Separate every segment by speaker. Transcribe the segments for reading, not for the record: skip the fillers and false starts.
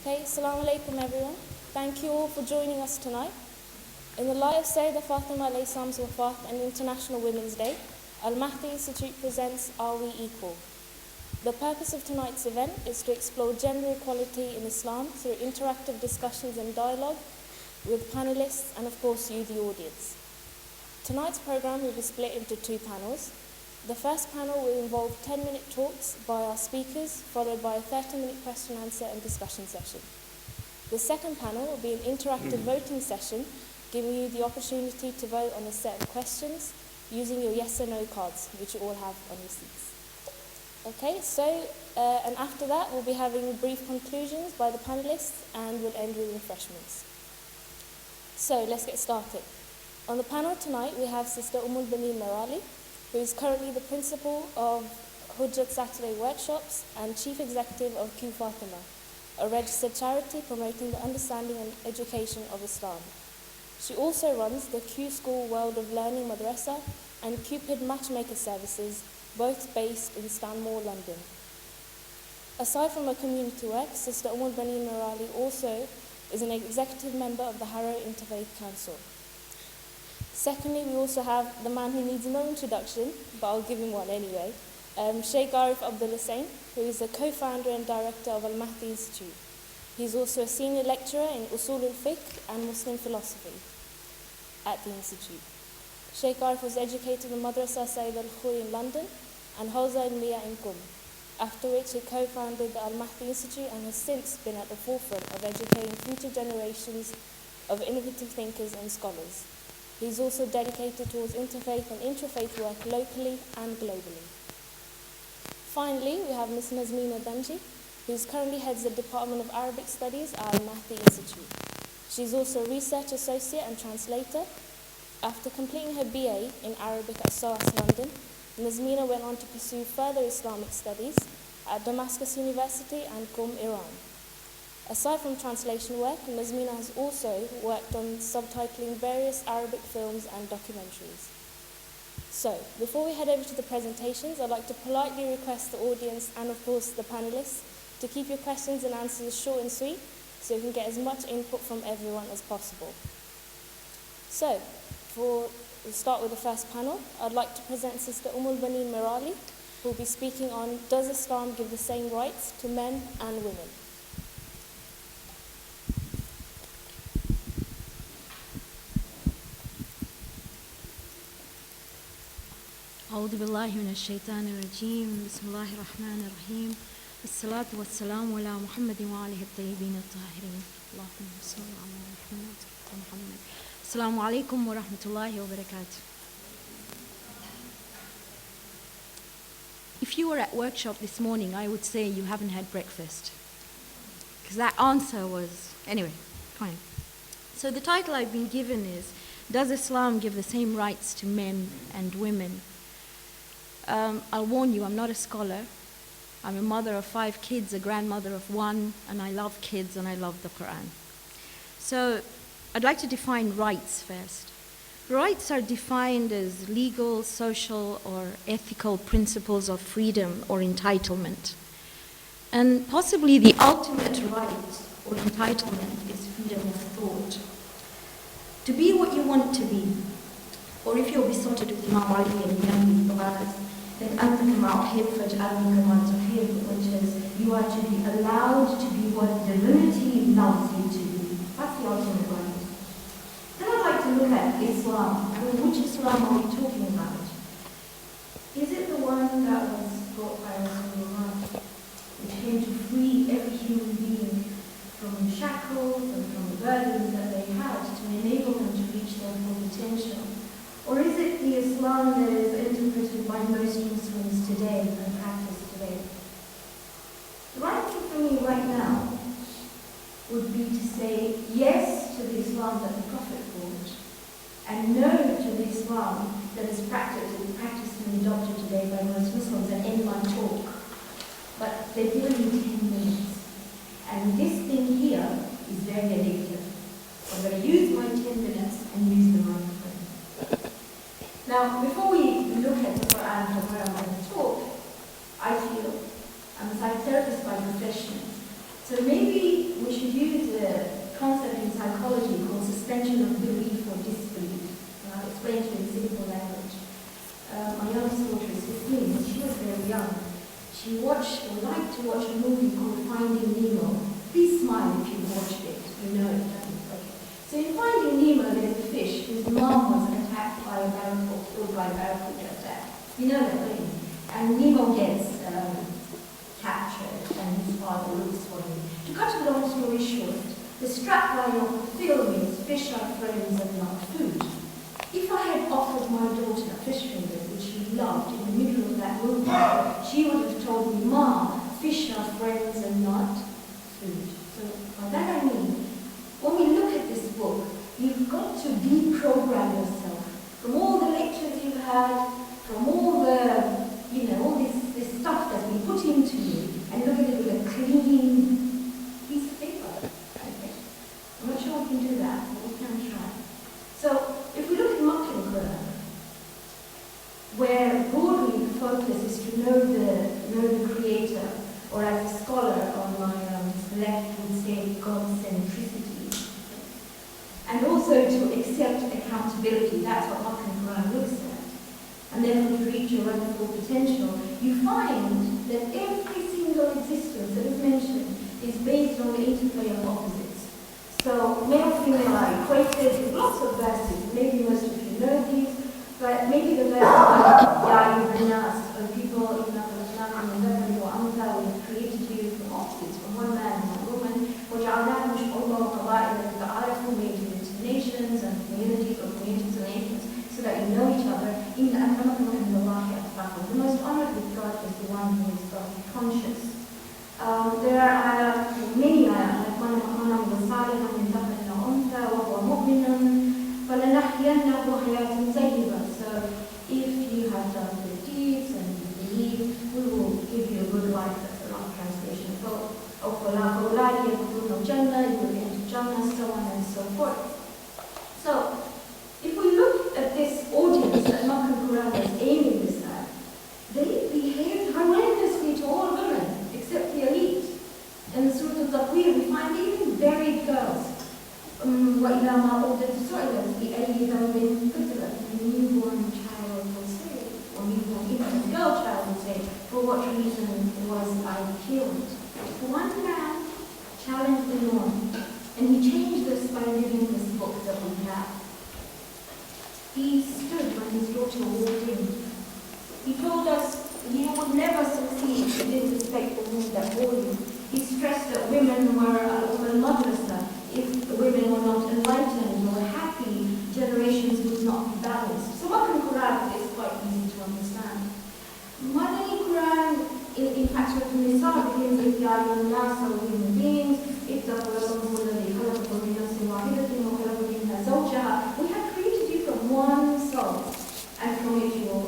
Speaker 1: Okay, Assalamu alaikum everyone. Thank you all for joining us tonight. In the light of Sayyidah Fatima alayhi salam's wafat and International Women's Day, Al-Mahdi Institute presents Are We Equal? The purpose of tonight's event is to explore gender equality in Islam through interactive discussions and dialogue with panelists and of course you, the audience. Tonight's program will be split into two panels. The first panel will involve 10-minute talks by our speakers, followed by a 30-minute question, answer and discussion session. The second panel will be an interactive voting session, giving you the opportunity to vote on a set of questions using your yes or no cards, which you all have on your seats. Okay, and after that we'll be having brief conclusions by the panelists and we'll end with refreshments. So let's get started. On the panel tonight we have Sister Ummulbanin Merali, who is currently the principal of Hujjat Saturday Workshops and Chief Executive of Q Fatima, a registered charity promoting the understanding and education of Islam. She also runs the Q School World of Learning Madrasa and Cupid Matchmaker Services, both based in Stanmore, London. Aside from her community work, Sister Ummulbanin Merali also is an executive member of the Harrow Interfaith Council. Secondly, we also have the man who needs no introduction, but I'll give him one anyway, Shaykh Arif Abdulhussain, who is the co-founder and director of Al-Mahdi Institute. He's also a senior lecturer in Usul al-Fiqh and Muslim philosophy at the Institute. Shaykh Arif was educated in Madrasa Sayyid al-Khoy in London and Hawza al-Miya in Qum, after which he co-founded the Al-Mahdi Institute and has since been at the forefront of educating future generations of innovative thinkers and scholars. He's also dedicated towards interfaith and intrafaith work locally and globally. Finally, we have Ms. Nazmina Dhanji, who currently heads the Department of Arabic Studies at Al-Mahdi Institute. She's also a research associate and translator. After completing her BA in Arabic at SOAS London, Nazmina went on to pursue further Islamic studies at Damascus University and Qum, Iran. Aside from translation work, Nazmina has also worked on subtitling various Arabic films and documentaries. So, before we head over to the presentations, I'd like to politely request the audience and of course the panelists to keep your questions and answers short and sweet so we can get as much input from everyone as possible. So, we'll start with the first panel. I'd like to present Sister Ummulbanin Merali, who will be speaking on Does Islam give the same rights to men and women?
Speaker 2: أعوذ بالله من الشيطان الرجيم بسم الله الرحمن الرحيم الصلاة والسلام على محمد وآله الطيبين الطاهرين اللهم صل على محمد السلام عليكم ورحمة الله وبركاته. If you were at workshop this morning, I would say you haven't had breakfast, because that answer was, anyway, fine. So the title I've been given is, Does Islam give the same rights to men and women? I'll warn you, I'm not a scholar. I'm a mother of 5 kids, a grandmother of 1, and I love kids and I love the Quran. So I'd like to define rights first. Rights are defined as legal, social, or ethical principles of freedom or entitlement. And possibly the ultimate right or entitlement is freedom of thought. To be what you want to be, or if you're besotted with Imam Ali and Yahweh Tabarak, then أنت كما أحب فاجعلني كما تحب, which is you are to be allowed to be what divinity loves you to be. That's the ultimate right. Then I'd like to look at Islam. I mean, which Islam are we talking about? Is it the one that was brought by Rasulullah, which came to free every human being from the shackles and from the burdens that they had to enable them to reach their full potential? Or is it the Islam that is interpreted by most Muslims today and practiced today? The right thing for me right now would be to say yes to the Islam that the Prophet brought, and no to the Islam that is practiced and adopted today by most Muslims, and end my talk. But they're given me 10 minutes. And this thing here is very addictive. I'm going to use my 10 minutes and use the microphone. Now, before we look at the Quran from where I'm going to talk, I feel I'm a psychotherapist by profession. So maybe we should should use a concept in psychology called suspension of belief or disbelief. And I'll explain to you in simple language. My youngest daughter is 15, and she was very young. She watched or liked to watch a movie called Finding Nemo. Please smile if you've watched it. You know it, haven't you? Okay. So in Finding Nemo, there's a fish whose mom was attacked by a barracuda, killed by a barracuda attack. You know that, don't you? And Nemo gets captured, and his father looks for him. To cut a long story short, the strapline of the film is fish are friends and not food. If I had offered my daughter fish fingers, which she loved, in the middle of that movie, she would have told me, "Ma, fish are friends and not food." So by that I mean, when we look at this book, you've got to deprogram yourself from all the lectures you've had, from all the, all this stuff that's been put into you, and look at it with a clean piece of paper. Okay. I'm not sure we can do that, but we can try. So if we look at Quran, where broadly the focus is to know the Creator, or as a scholar on my left would say, God-centricity, and also to accept accountability. That's what Quran looks at. And therefore, to reach your own full potential, you find that every single existence that is mentioned is based on the interplay of opposites. So male and female are equated with lots of verses. Maybe most of you know these, but maybe the verse like Ya Yubinas, or people in we have created you from opposites, from one man and one woman. وَجَعَلْنَاكُمْ شُعُوبًا وَقَبَائِلَ لِتَعَارَفُوا, made you into nations and communities or communities and nations, so that you know each other. إِنَّ أَكْرَمَكُمْ عِندَ اللَّهِ أَتْقَاكُمْ. The most honored with God is the one who is God conscious. There are many ayahs, like one of صَالِحًا مِنْ ذَكَرٍ أَوْ أُنْثَى وَهُوَ مُؤْمِنٌ فَلَنَحْيَنَّهُ حَيَاةً طَيِّبَةً. So if you have done good deeds and you believe, we will give you a good life. That's a wrong translation. فَأُولَٰئِكَ يَدْخُلُونَ الْجَنَّةَ, you will enter Jannah, so on and so forth. So, if we look at this audience that Quran is aiming this at, they behaved horrendously to all women, except the elite. In Surah Al-Taqweer, we find even buried girls. وَإِذَا مَا أُوْدَتْ سُعِلَتْ بِأَيِّ ذَنْبٍ قُتِلَتْ. The newborn child will say, or newborn infant girl child will say, for what reason was I killed? One man challenged the norm, and he changed this by reading this book that we have. He stood when his daughter walked in. He told us you would never succeed if you didn't respect the woman that bore you. He stressed that women were al-madrasa. If the women were not enlightened or happy, generations would not be balanced. So Makkan Quran is quite easy to understand. Madani Quran, in fact, Surah An-Nisa begins with Ya ayyuhan nas, O human beings, ittaqu rabbakum alladhi khalaqakum min nafsin wahidatin wa khalaqa minha zawjaha. We have created you from one soul, and from it your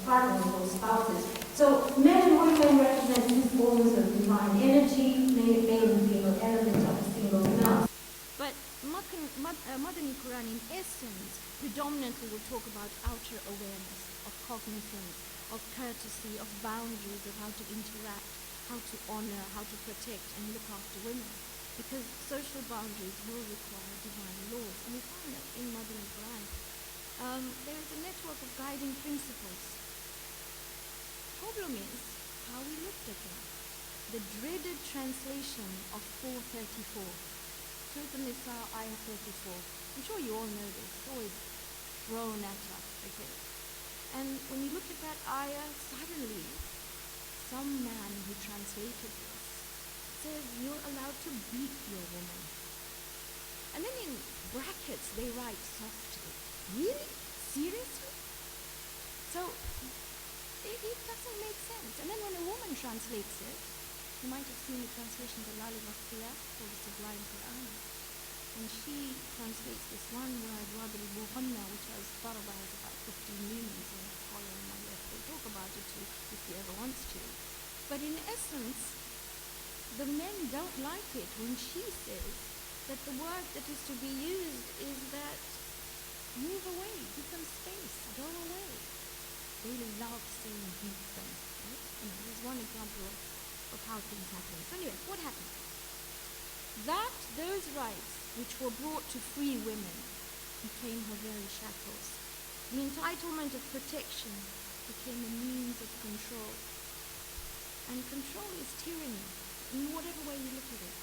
Speaker 2: partners or spouses. So men and women represent two forms of divine energy, male and female elements of a single self. But Madani Quran, in essence, predominantly will talk about outer awareness, of cognizance, of courtesy, of boundaries, of how to interact, how to honor, how to protect and look after women. Because social boundaries will require divine laws. And we find that in Madani Quran. There is a network of guiding principles. Problem is how we looked at them. The dreaded translation of 434. Surah An-Nisa, ayah 34. I'm sure you all know this. It's always thrown at us, okay? And when you look at that ayah, suddenly, some man who translated this says you're allowed to beat your woman. And then in brackets, they write softly. Really? Seriously? So, it doesn't make sense. And then when a woman translates it, you might have seen the translation of Lali Bakhtiya for the Sublime Quran. And she translates this one word, Wadribuhunna, which has Daraba has about 15 meanings, and a scholar on my left will talk about it too, if he ever wants to. But in essence, the men don't like it when she says that the word that is to be used is that move away, give them space, go away. They love saying beat them. Right? There's one example of how things happen. So anyway, what happened? those rights which were brought to free women became her very shackles. The entitlement of protection became a means of control. And control is tyranny, in whatever way you look at it.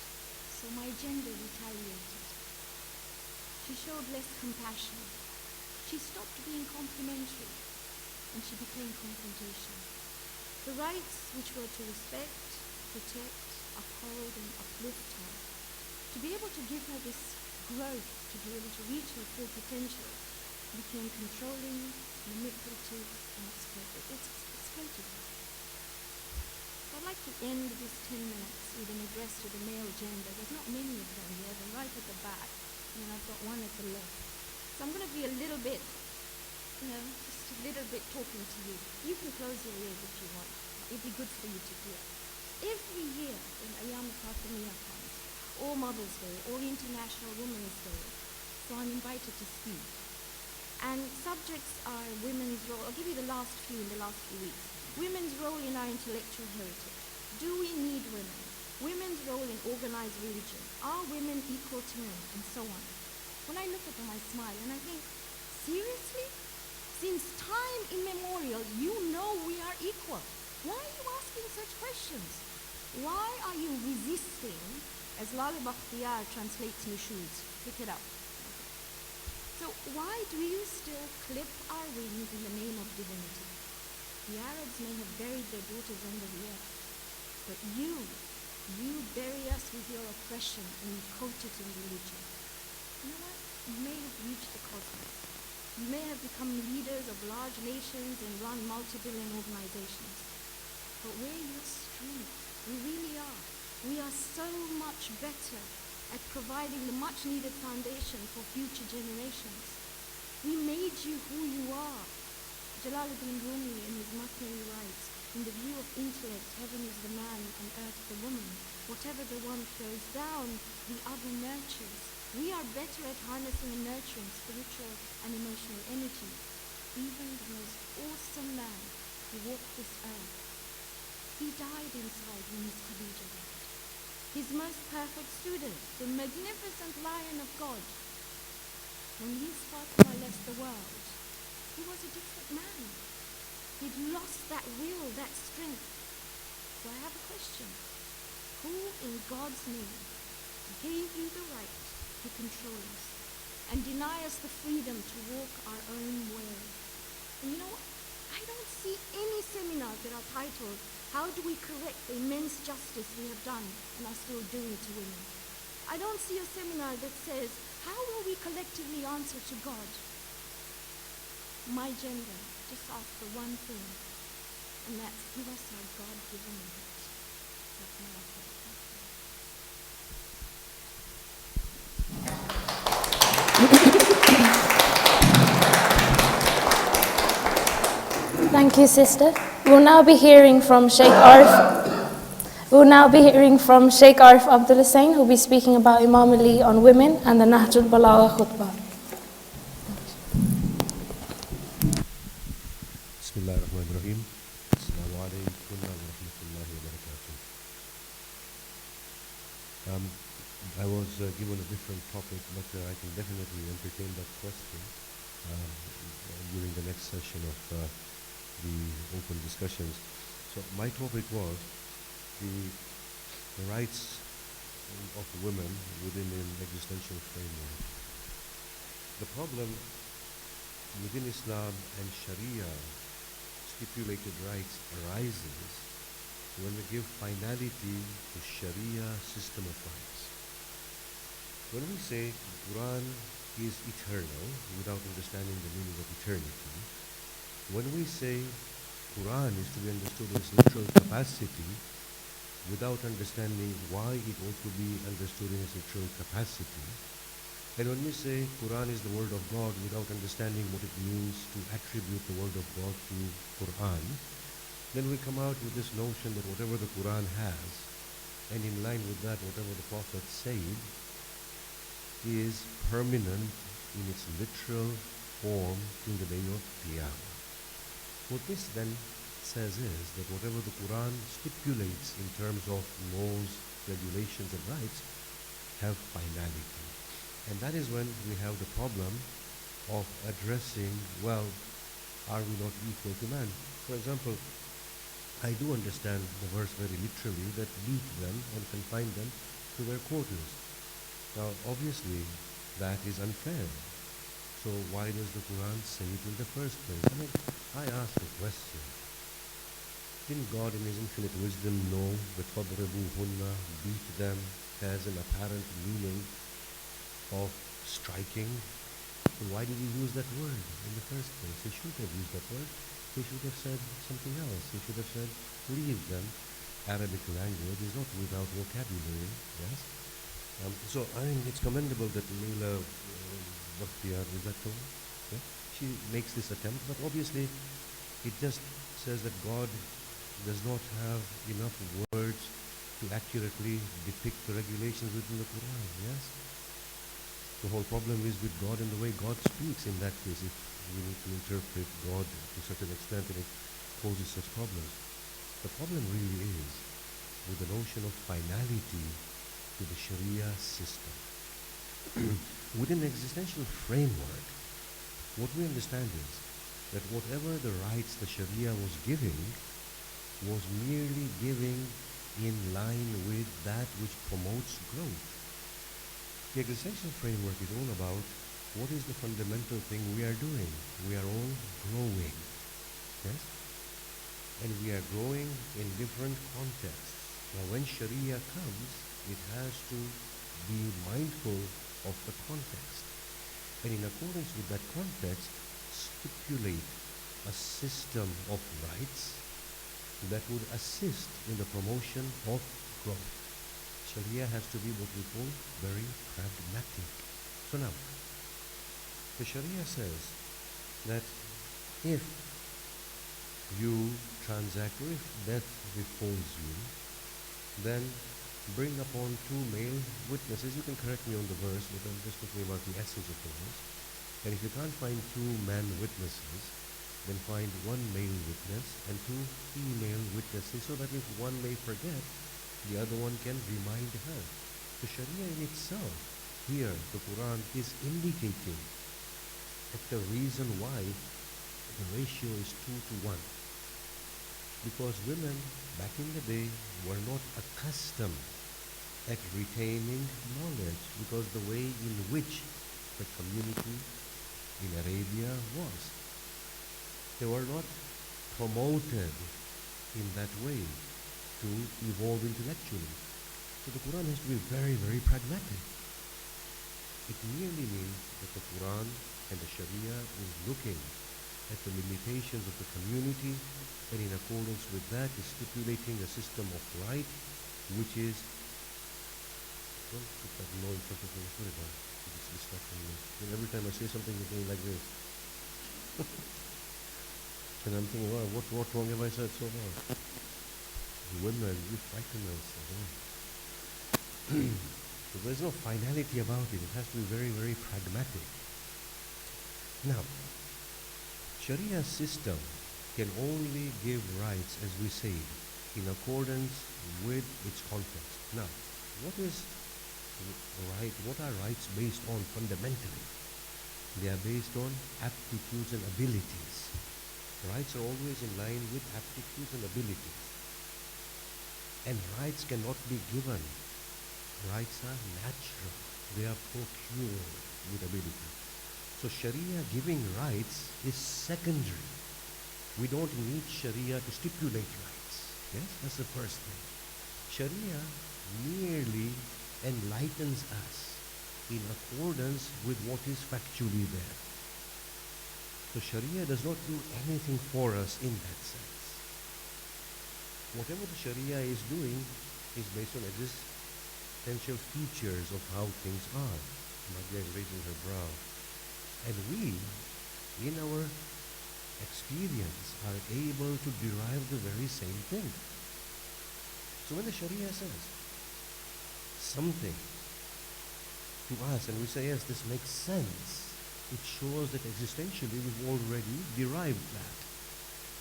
Speaker 2: So my gender retaliated. She showed less compassion. She stopped being complimentary, and she became confrontational. The rights which were to respect, protect, uphold, and uplift her, to be able to give her this growth, to be able to reach her full potential, became controlling, manipulative, and exploitative. So I'd like to end this 10 minutes with an address to the male gender. There's not many of them here. They're right at the back, and then I've got one at the left. So I'm going to be a little bit, just a little bit talking to you. You can close your ears if you want. It'd be good for you to hear. Every year when Ayam Fatimiyya comes, or Mother's Day, or International Women's Day, so I'm invited to speak. And subjects are women's role. I'll give you the last few in the last few weeks. Women's role in our intellectual heritage. Do we need women? Women's role in organized religion. Are women equal to men? And so on. When I look at them, I smile and I think, seriously? Since time immemorial, you know we are equal. Why are you asking such questions? Why are you resisting, as Lali Bakhtiyar translates nushuz? Pick it up. So why do you still clip our wings in the name of divinity? The Arabs may have buried their daughters under the earth, but you bury us with your oppression and you coat it in religion. You know what? You may have reached the cosmos. You may have become leaders of large nations and run multi-billion organizations. But we're your strength. We really are. We are so much better at providing the much-needed foundation for future generations. We made you who you are. Jalaluddin Rumi in his Masnavi writes, in the view of intellect, heaven is the man and earth the woman. Whatever the one throws down, the other nurtures. We are better at harnessing and nurturing spiritual and emotional energy. Even the most awesome man who walked this earth, he died inside when his Khadija died. His most perfect student, the magnificent Lion of God. When his Fatima left the world, he was a different man. He'd lost that will, that strength. So I have a question. Who in God's name gave you the right to control us and deny us the freedom to walk our own way? And you know what? I don't see any seminars that are titled, how do we correct the immense justice we have done and are still doing to women? I don't see a seminar that says, how will we collectively answer to God? My gender just asks for one thing, and that's give us our God-given right. That's my offer.
Speaker 1: Thank you, sister. We'll now be hearing from Shaykh Arif. We'll now be hearing from Shaykh Arif Abdulhussain, who will be speaking about Imam Ali on women and the Nahjul Balagha khutbah.
Speaker 3: Bismillahirrahmanirrahim. Assalamu alaikum wa rahmatullahi wa barakatuh. I was given a different topic, but I can definitely entertain that question during the next session of the open discussions. So my topic was the rights of women within an existential framework. The problem within Islam and Sharia stipulated rights arises when we give finality to Sharia system of rights. When we say the Quran is eternal without understanding the meaning of eternity, when we say Quran is to be understood as literal capacity without understanding why it ought to be understood in its literal capacity, and when we say Quran is the word of God without understanding what it means to attribute the word of God to Quran, then we come out with this notion that whatever the Quran has, and in line with that whatever the Prophet said, is permanent in its literal form till the day of Qiyamah. What this then says is that whatever the Quran stipulates in terms of laws, regulations and rights have finality. And that is when we have the problem of addressing, well, are we not equal to man? For example, I do understand the verse very literally, that beat them and confine them to their quarters. Now, obviously, that is unfair. So why does the Quran say it in the first place? I mean, I ask a question. Didn't God in His infinite wisdom know that فَضْرِبُوهُنَّ, beat them, has an apparent meaning of striking? So why did He use that word in the first place? He shouldn't have used that word. He should have said something else. He should have said, leave them. Arabic language is not without vocabulary, yes? So I think it's commendable that Leila Bakhtiyar, is that the one? Yeah? She makes this attempt, but obviously it just says that God does not have enough words to accurately depict the regulations within the Quran, yes? The whole problem is with God and the way God speaks in that case, if we need to interpret God to such an extent and it poses such problems. The problem really is with the notion of finality to the Sharia system. Within the existential framework, what we understand is that whatever the rights the Sharia was giving was merely giving in line with that which promotes growth. The existential framework is all about what is the fundamental thing we are doing. We are all growing, yes? And we are growing in different contexts. Now when Sharia comes, it has to be mindful of the context. And in accordance with that context, stipulate a system of rights that would assist in the promotion of growth. Sharia has to be what we call very pragmatic. So now, the Sharia says that if you transact or if death befalls you, then bring upon 2 male witnesses. You can correct me on the verse, but I'm just talking about the essence of the verse. And if you can't find 2 man witnesses, then find 1 male witness and 2 female witnesses, so that if one may forget, the other one can remind her. The Sharia in itself, here, the Quran is indicating that the reason why the ratio is 2 to 1. Because women, back in the day, were not accustomed at retaining knowledge, because the way in which the community in Arabia was. They were not promoted in that way to evolve intellectually. So the Quran has to be very, very pragmatic. It merely means that the Quran and the Sharia is looking at the limitations of the community, and in accordance with that is stipulating a system of right, which is, don't put that noise in front of me, put it on, it's distracting me. And every time I say something, it's going like this. And I'm thinking, wow, what wrong have I said so far? Women, you frighten us. So there's no finality about it. It has to be very, very pragmatic. Now, Sharia system can only give rights, as we say, in accordance with its context. Now, what is right? What are rights based on fundamentally? They are based on aptitudes and abilities. Rights are always in line with aptitudes and abilities. And rights cannot be given. Rights are natural. They are procured with ability. So Sharia giving rights is secondary. We don't need Sharia to stipulate rights. Yes, that's the first thing. Sharia merely enlightens us in accordance with what is factually there. So Sharia does not do anything for us in that sense. Whatever the Sharia is doing is based on existential features of how things are. Nadia is raising her brow. And we, in our experience, are able to derive the very same thing. So when the Sharia says something to us and we say, yes, this makes sense, it shows that existentially we've already derived that.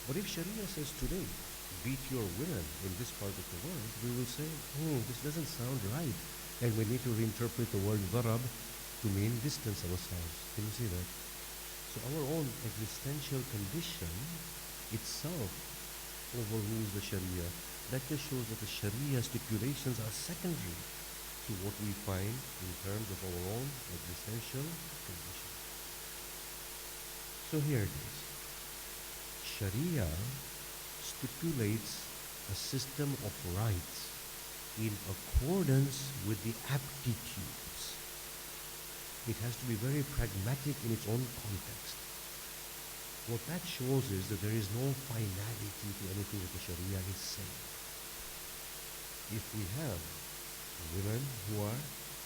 Speaker 3: But if Sharia says today, beat your women in this part of the world, we will say, this doesn't sound right. And we need to reinterpret the word darab to mean distance ourselves. Can you see that? So our own existential condition itself overrules the Sharia. That just shows that the Sharia stipulations are secondary to what we find in terms of our own existential condition. So here it is. Sharia stipulates a system of rights in accordance with the aptitudes. It has to be very pragmatic in its own context. What that shows is that there is no finality to anything that the Sharia is saying. If we have women who are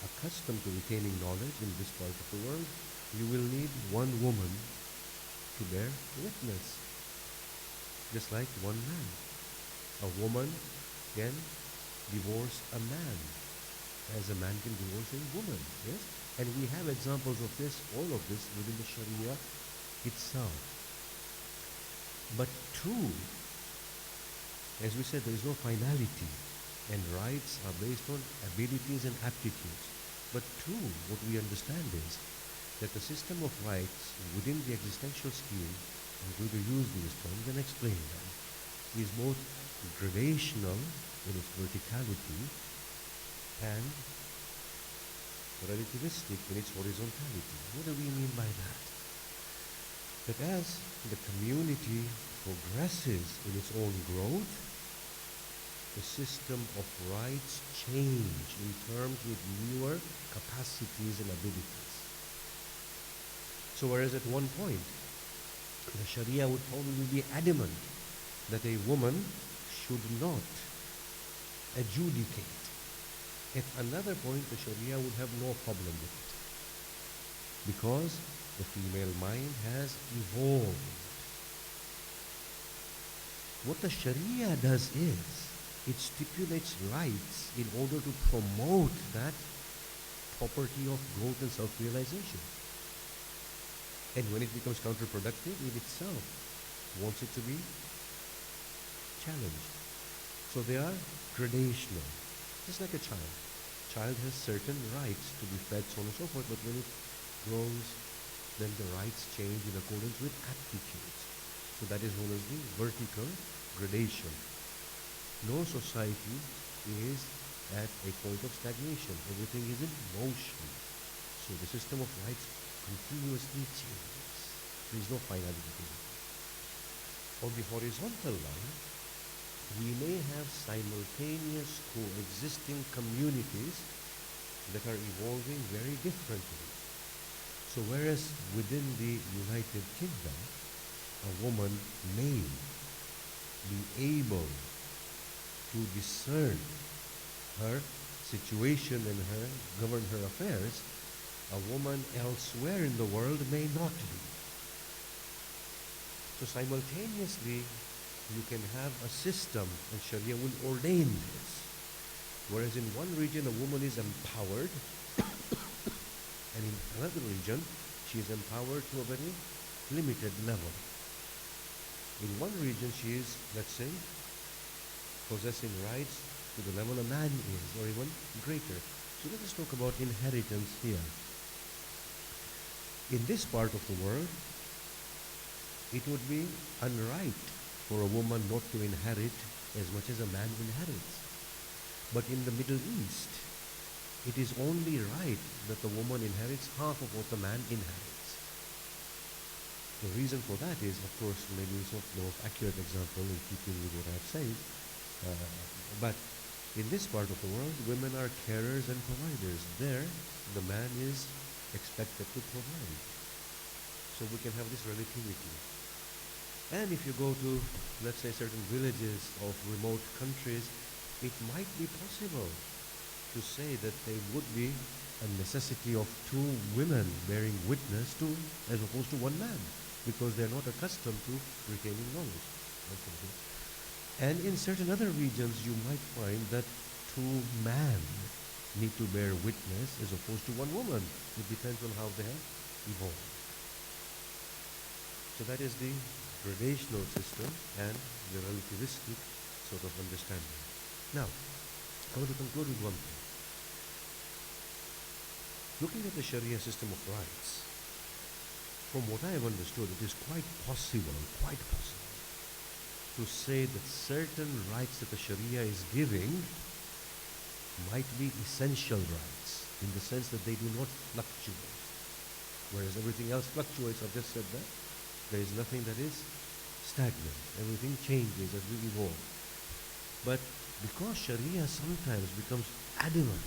Speaker 3: accustomed to retaining knowledge in this part of the world, you will need one woman to bear witness, just like one man. A woman can divorce a man, as a man can divorce a woman. Yes? And we have examples of this, all of this, within the Sharia itself. But two, as we said, there is no finality, and rights are based on abilities and aptitudes. But two, what we understand is that the system of rights within the existential scheme, I'm going to use these terms and explain them, is both gradational in its verticality and relativistic in its horizontality. What do we mean by that? That as the community progresses in its own growth, the system of rights change in terms with newer capacities and abilities. So whereas at one point, the Sharia would probably be adamant that a woman should not adjudicate. At another point, the Sharia would have no problem with it, because the female mind has evolved. What the Sharia does is, it stipulates rights in order to promote that property of growth and self-realization. And when it becomes counterproductive, it itself wants it to be challenged. So they are gradational, just like a child. Child has certain rights to be fed, so on and so forth, but when it grows, then the rights change in accordance with aptitudes. So that is known as the vertical gradation. No society is at a point of stagnation. Everything is in motion. So the system of rights continuously changes. There is no finality to it. On the horizontal line, we may have simultaneous coexisting communities that are evolving very differently. So whereas within the United Kingdom, a woman may be able to discern her situation and govern her affairs, a woman elsewhere in the world may not be. So simultaneously, you can have a system, and Sharia will ordain this. Whereas in one region, a woman is empowered, and in another region, she is empowered to a very limited level. In one region, she is, let's say, possessing rights to the level a man is, or even greater. So let us talk about inheritance here. In this part of the world, it would be unright for a woman not to inherit as much as a man inherits. But in the Middle East, it is only right that the woman inherits half of what the man inherits. The reason for that is, of course, maybe it's not the most accurate example in keeping with what I've said, but in this part of the world, women are carers and providers. There, the man is expected to provide. So we can have this relativity. And if you go to, let's say, certain villages of remote countries, it might be possible to say that there would be a necessity of two women bearing witness to, as opposed to one man, because they're not accustomed to retaining knowledge. Okay. And in certain other regions, you might find that two men need to bear witness as opposed to one woman. It depends on how they have evolved. So that is the gradational system and the relativistic sort of understanding. Now, I want to conclude with one thing. looking at the Sharia system of rights, from what I have understood, it is quite possible to say that certain rights that the Sharia is giving might be essential rights, in the sense that they do not fluctuate. Whereas everything else fluctuates, I've just said that. There is nothing that is stagnant. Everything changes as we evolve. But because Sharia sometimes becomes adamant,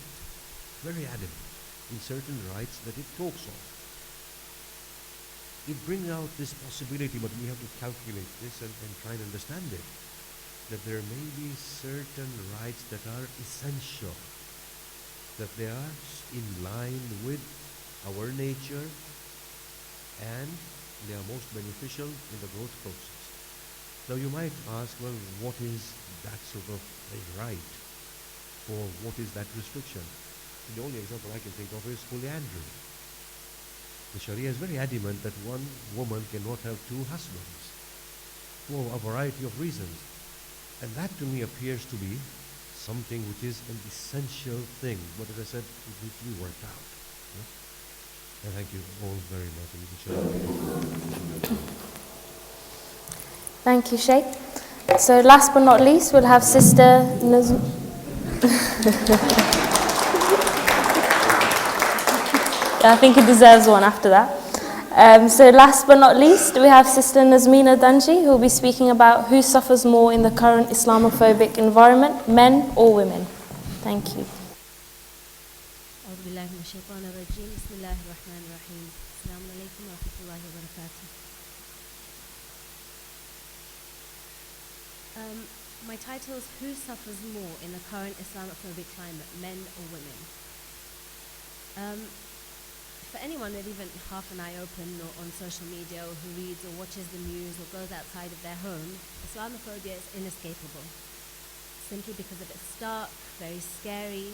Speaker 3: very adamant, in certain rights that it talks of, it brings out this possibility, but we have to calculate this and try and understand it, that there may be certain rights that are essential, that they are in line with our nature, and they are most beneficial in the growth process. Now you might ask, well, what is that sort of a right, or what is that restriction? The only example I can think of is polyandry. The Sharia is very adamant that one woman cannot have two husbands for a variety of reasons. And that to me appears to be something which is an essential thing. But as I said, it needs to be worked out. And thank you all very much.
Speaker 1: Thank you, Shaykh. So last but not least, we'll have Sister I think he deserves one after that. So last but not least, we have Sister Nazmina Dhanji, who will be speaking about who suffers more in the current Islamophobic environment, men or women. Thank you.
Speaker 4: My title is Who Suffers More in the Current Islamophobic Climate, Men or Women? For anyone with even half an eye open or on social media, or who reads or watches the news or goes outside of their home, Islamophobia is inescapable, simply because of its stark, very scary,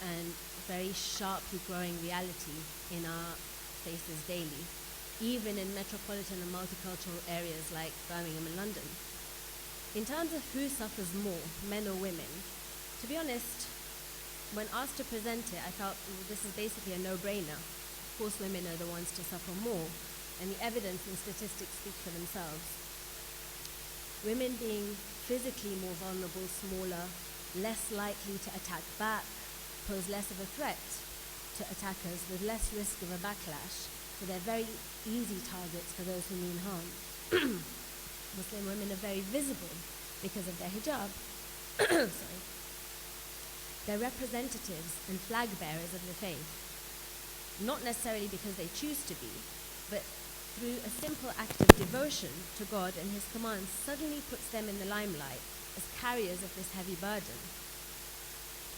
Speaker 4: and very sharply growing reality in our faces daily, even in metropolitan and multicultural areas like Birmingham and London. In terms of who suffers more, men or women, to be honest, when asked to present it, I felt this is basically a no-brainer. Of course, women are the ones to suffer more, and the evidence and statistics speak for themselves. Women being physically more vulnerable, smaller, less likely to attack back, pose less of a threat to attackers with less risk of a backlash, so they're very easy targets for those who mean harm. Muslim women are very visible because of their hijab. Sorry. They're representatives and flag bearers of the faith, not necessarily because they choose to be, but through a simple act of devotion to God and His commands suddenly puts them in the limelight as carriers of this heavy burden.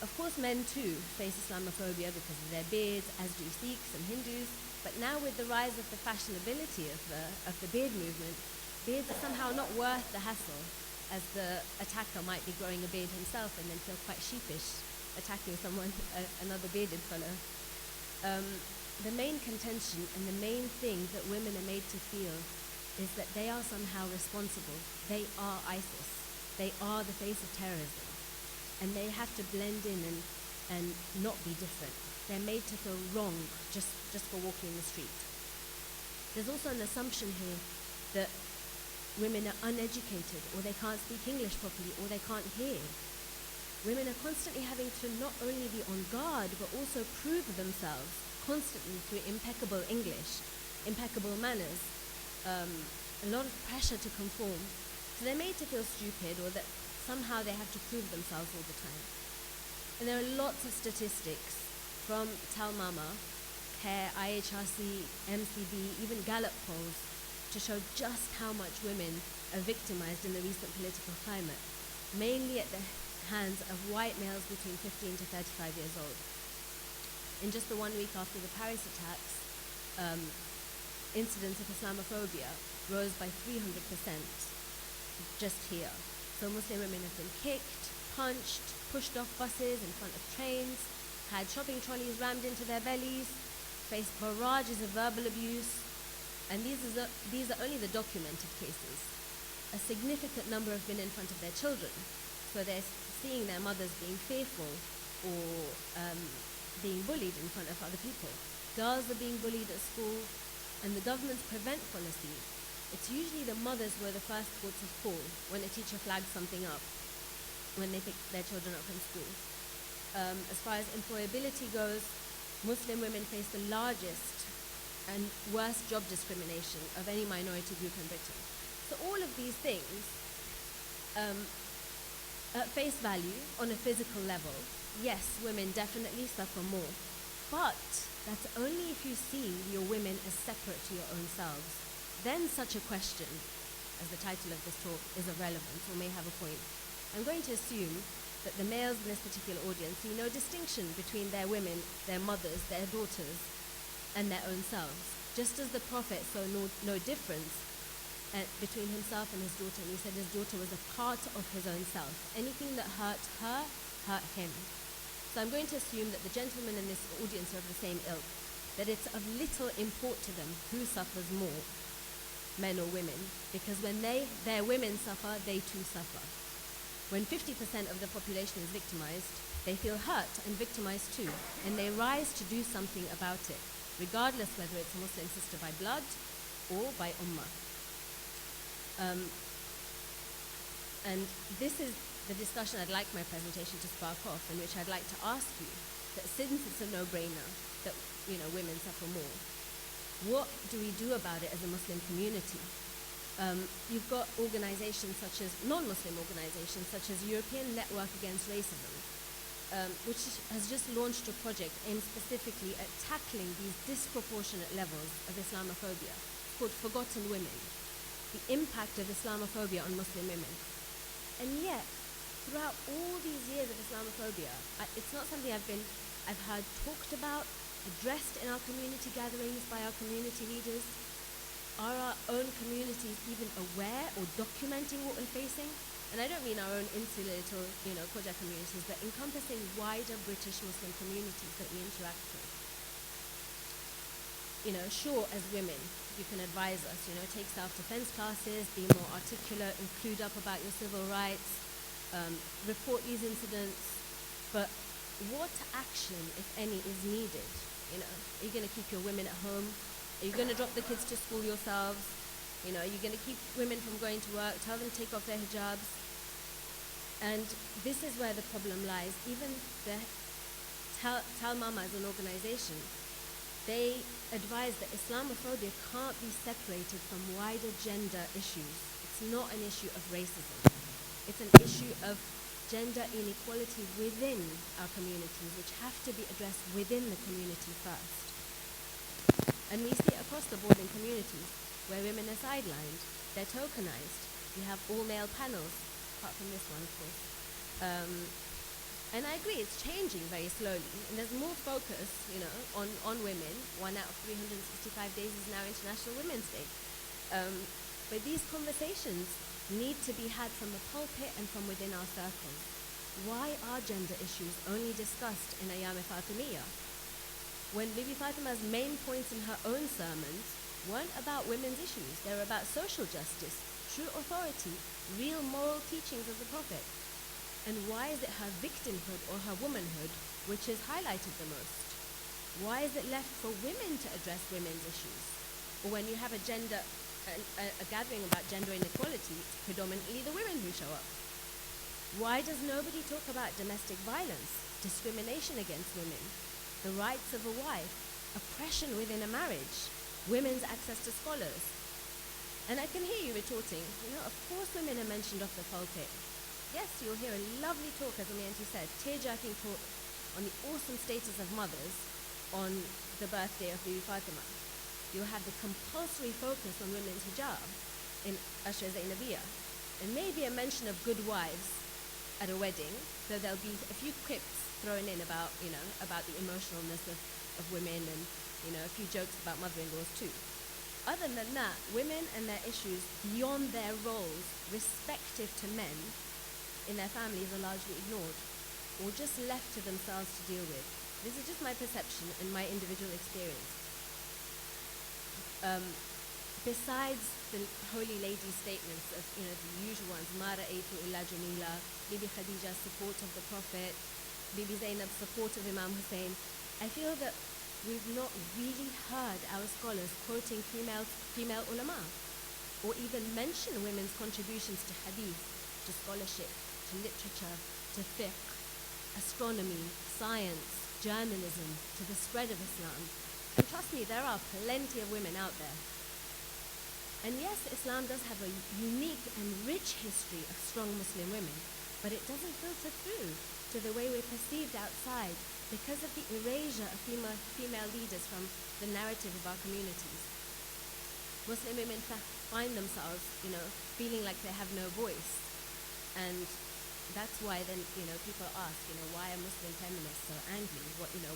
Speaker 4: Of course, men too face Islamophobia because of their beards, as do Sikhs and Hindus, but now with the rise of the fashionability of the beard movement, beards are somehow not worth the hassle, as the attacker might be growing a beard himself and then feel quite sheepish attacking someone, another bearded fellow. The main contention and the main thing that women are made to feel is that they are somehow responsible. They are ISIS. They are the face of terrorism. And they have to blend in and not be different. They're made to feel wrong just for walking in the street. There's also an assumption here that women are uneducated, or they can't speak English properly, or they can't hear. Women are constantly having to not only be on guard, but also prove themselves constantly through impeccable English, impeccable manners, a lot of pressure to conform. So they're made to feel stupid, or that somehow they have to prove themselves all the time. And there are lots of statistics from Talmama, CARE, IHRC, MCB, even Gallup polls, to show just how much women are victimized in the recent political climate, mainly at the hands of white males between 15 to 35 years old. In just the 1 week after the Paris attacks, incidents of Islamophobia rose by 300% just here. So Muslim women have been kicked, punched, pushed off buses in front of trains, had shopping trolleys rammed into their bellies, faced barrages of verbal abuse, and these are only the documented cases. A significant number have been in front of their children, so they're seeing their mothers being fearful or being bullied in front of other people. Girls are being bullied at school, and the government's prevent policy, it's usually the mothers who are the first ports of call when a teacher flags something up, when they pick their children up from school. As far as employability goes, Muslim women face the largest and worst job discrimination of any minority group in Britain. So all of these things, at face value, on a physical level, yes, women definitely suffer more. But that's only if you see your women as separate to your own selves. Then such a question, as the title of this talk, is irrelevant or may have a point. I'm going to assume that the males in this particular audience see no distinction between their women, their mothers, their daughters, and their own selves. Just as the Prophet saw no difference between himself and his daughter, and he said his daughter was a part of his own self. Anything that hurt her, hurt him. So I'm going to assume that the gentlemen in this audience are of the same ilk, that it's of little import to them who suffers more, men or women, because when their women suffer, they too suffer. When 50% of the population is victimized, they feel hurt and victimized too, and they rise to do something about it, regardless whether it's a Muslim sister by blood or by ummah. And this is the discussion I'd like my presentation to spark off, in which I'd like to ask you that since it's a no-brainer that women suffer more, what do we do about it as a Muslim community? You've got organizations such as, non-Muslim organizations such as European Network Against Racism, which has just launched a project aimed specifically at tackling these disproportionate levels of Islamophobia. It's called Forgotten Women, the impact of Islamophobia on Muslim women. And yet, throughout all these years of Islamophobia, it's not something I've heard talked about, addressed in our community gatherings by our community leaders. Are our own communities even aware or documenting what we're facing? And I don't mean our own insular little, Khoja communities, but encompassing wider British Muslim communities that we interact with. Sure, as women, you can advise us, take self-defense classes, be more articulate, include up about your civil rights, report these incidents, but what action, if any, is needed? Are you going to keep your women at home? Are you going to drop the kids to school yourselves? Are you going to keep women from going to work, tell them to take off their hijabs? And this is where the problem lies. Even the Tal Mama as an organization, they advise that Islamophobia can't be separated from wider gender issues. It's not an issue of racism. It's an issue of gender inequality within our communities, which have to be addressed within the community first. And we see it across the board in communities where women are sidelined, they're tokenized. You have all-male panels, apart from this one, of course. And I agree, it's changing very slowly, and there's more focus, on women. 1 out of 365 days is now International Women's Day. But these conversations need to be had from the pulpit and from within our circles. Why are gender issues only discussed in Ayam Fatimiyya? When Bibi Fatima's main points in her own sermons weren't about women's issues, they were about social justice, true authority, real moral teachings of the Prophet. And why is it her victimhood or her womanhood which is highlighted the most? Why is it left for women to address women's issues? Or when you have a gathering about gender inequality, it's predominantly the women who show up. Why does nobody talk about domestic violence, discrimination against women, the rights of a wife, oppression within a marriage, women's access to scholars? And I can hear you retorting, of course women are mentioned off the pulpit. Yes, you'll hear a lovely talk, as Ummulbanin said, tear-jerking talk on the awesome status of mothers on the birthday of Bibi Fatima. You'll have the compulsory focus on women's hijab in Ashra Zainabiyya, and maybe a mention of good wives at a wedding, so there'll be a few quips thrown in about, about the emotionalness of women, and, a few jokes about mother-in-laws too. Other than that, women and their issues beyond their roles, respective to men, in their families are largely ignored, or just left to themselves to deal with. This is just my perception and my individual experience. Besides the holy lady statements of, the usual ones, Ma ra'aytu illa jamila, Bibi Khadija's support of the Prophet, Bibi Zainab's support of Imam Hussein, I feel that we've not really heard our scholars quoting female ulama, or even mention women's contributions to hadith, to scholarship, to literature, to fiqh, astronomy, science, journalism, to the spread of Islam. And trust me, there are plenty of women out there. And yes, Islam does have a unique and rich history of strong Muslim women, but it doesn't filter through to the way we're perceived outside because of the erasure of female leaders from the narrative of our communities. Muslim women find themselves, feeling like they have no voice. And that's why then, people ask, why are Muslim feminists so angry?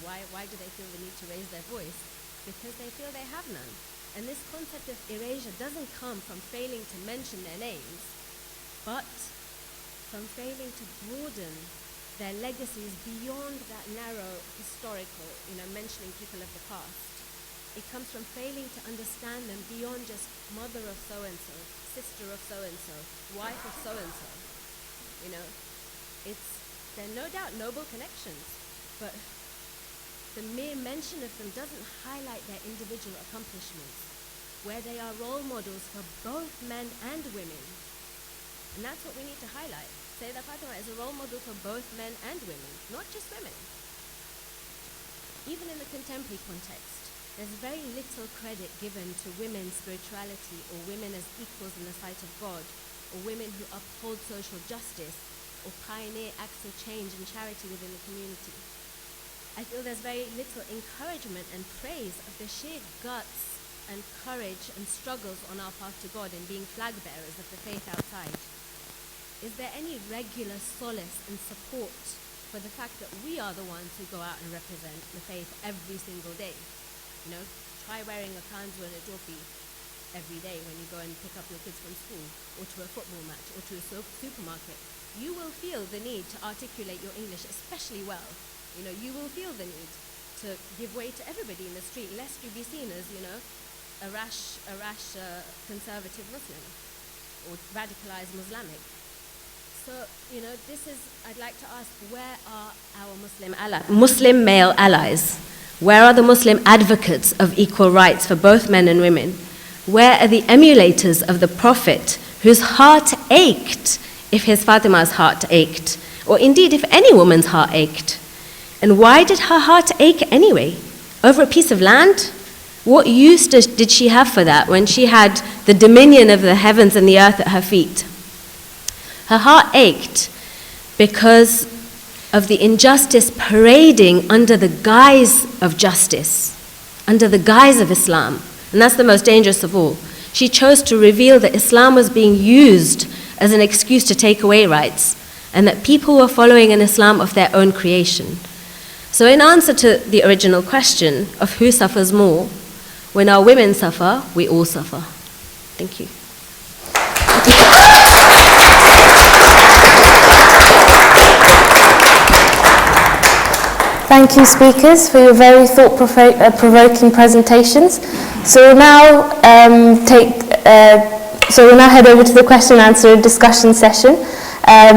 Speaker 4: Why do they feel the need to raise their voice? Because they feel they have none. And this concept of erasure doesn't come from failing to mention their names, but from failing to broaden their legacies beyond that narrow historical, mentioning people of the past. It comes from failing to understand them beyond just mother of so-and-so, sister of so-and-so, wife of so-and-so. They're no doubt noble connections, but the mere mention of them doesn't highlight their individual accomplishments, where they are role models for both men and women. And that's what we need to highlight. Sayyidah Fatima is a role model for both men and women, not just women. Even in the contemporary context, there's very little credit given to women's spirituality or women as equals in the sight of God, or women who uphold social justice or pioneer acts of change and charity within the community. I feel there's very little encouragement and praise of the sheer guts and courage and struggles on our path to God in being flag bearers of the faith outside. Is there any regular solace and support for the fact that we are the ones who go out and represent the faith every single day? Try wearing a kanzu and a topi every day when you go and pick up your kids from school, or to a football match, or to a supermarket. You will feel the need to articulate your English especially well. You will feel the need to give way to everybody in the street, lest you be seen as, a rash conservative Muslim or radicalized Muslimic. So, I'd like to ask, where are our Muslim male allies? Where are the Muslim advocates of equal rights for both men and women? Where are the emulators of the Prophet whose heart ached if his Fatima's heart ached, or indeed if any woman's heart ached? And why did her heart ache anyway? Over a piece of land? What use did she have for that when she had the dominion of the heavens and the earth at her feet? Her heart ached because of the injustice parading under the guise of justice, under the guise of Islam. And that's the most dangerous of all. She chose to reveal that Islam was being used as an excuse to take away rights, and that people were following an Islam of their own creation. So in answer to the original question of who suffers more, when our women suffer, we all suffer. Thank you.
Speaker 1: Thank you, speakers, for your very thought-provoking presentations. So we'll now head over to the question and answer discussion session.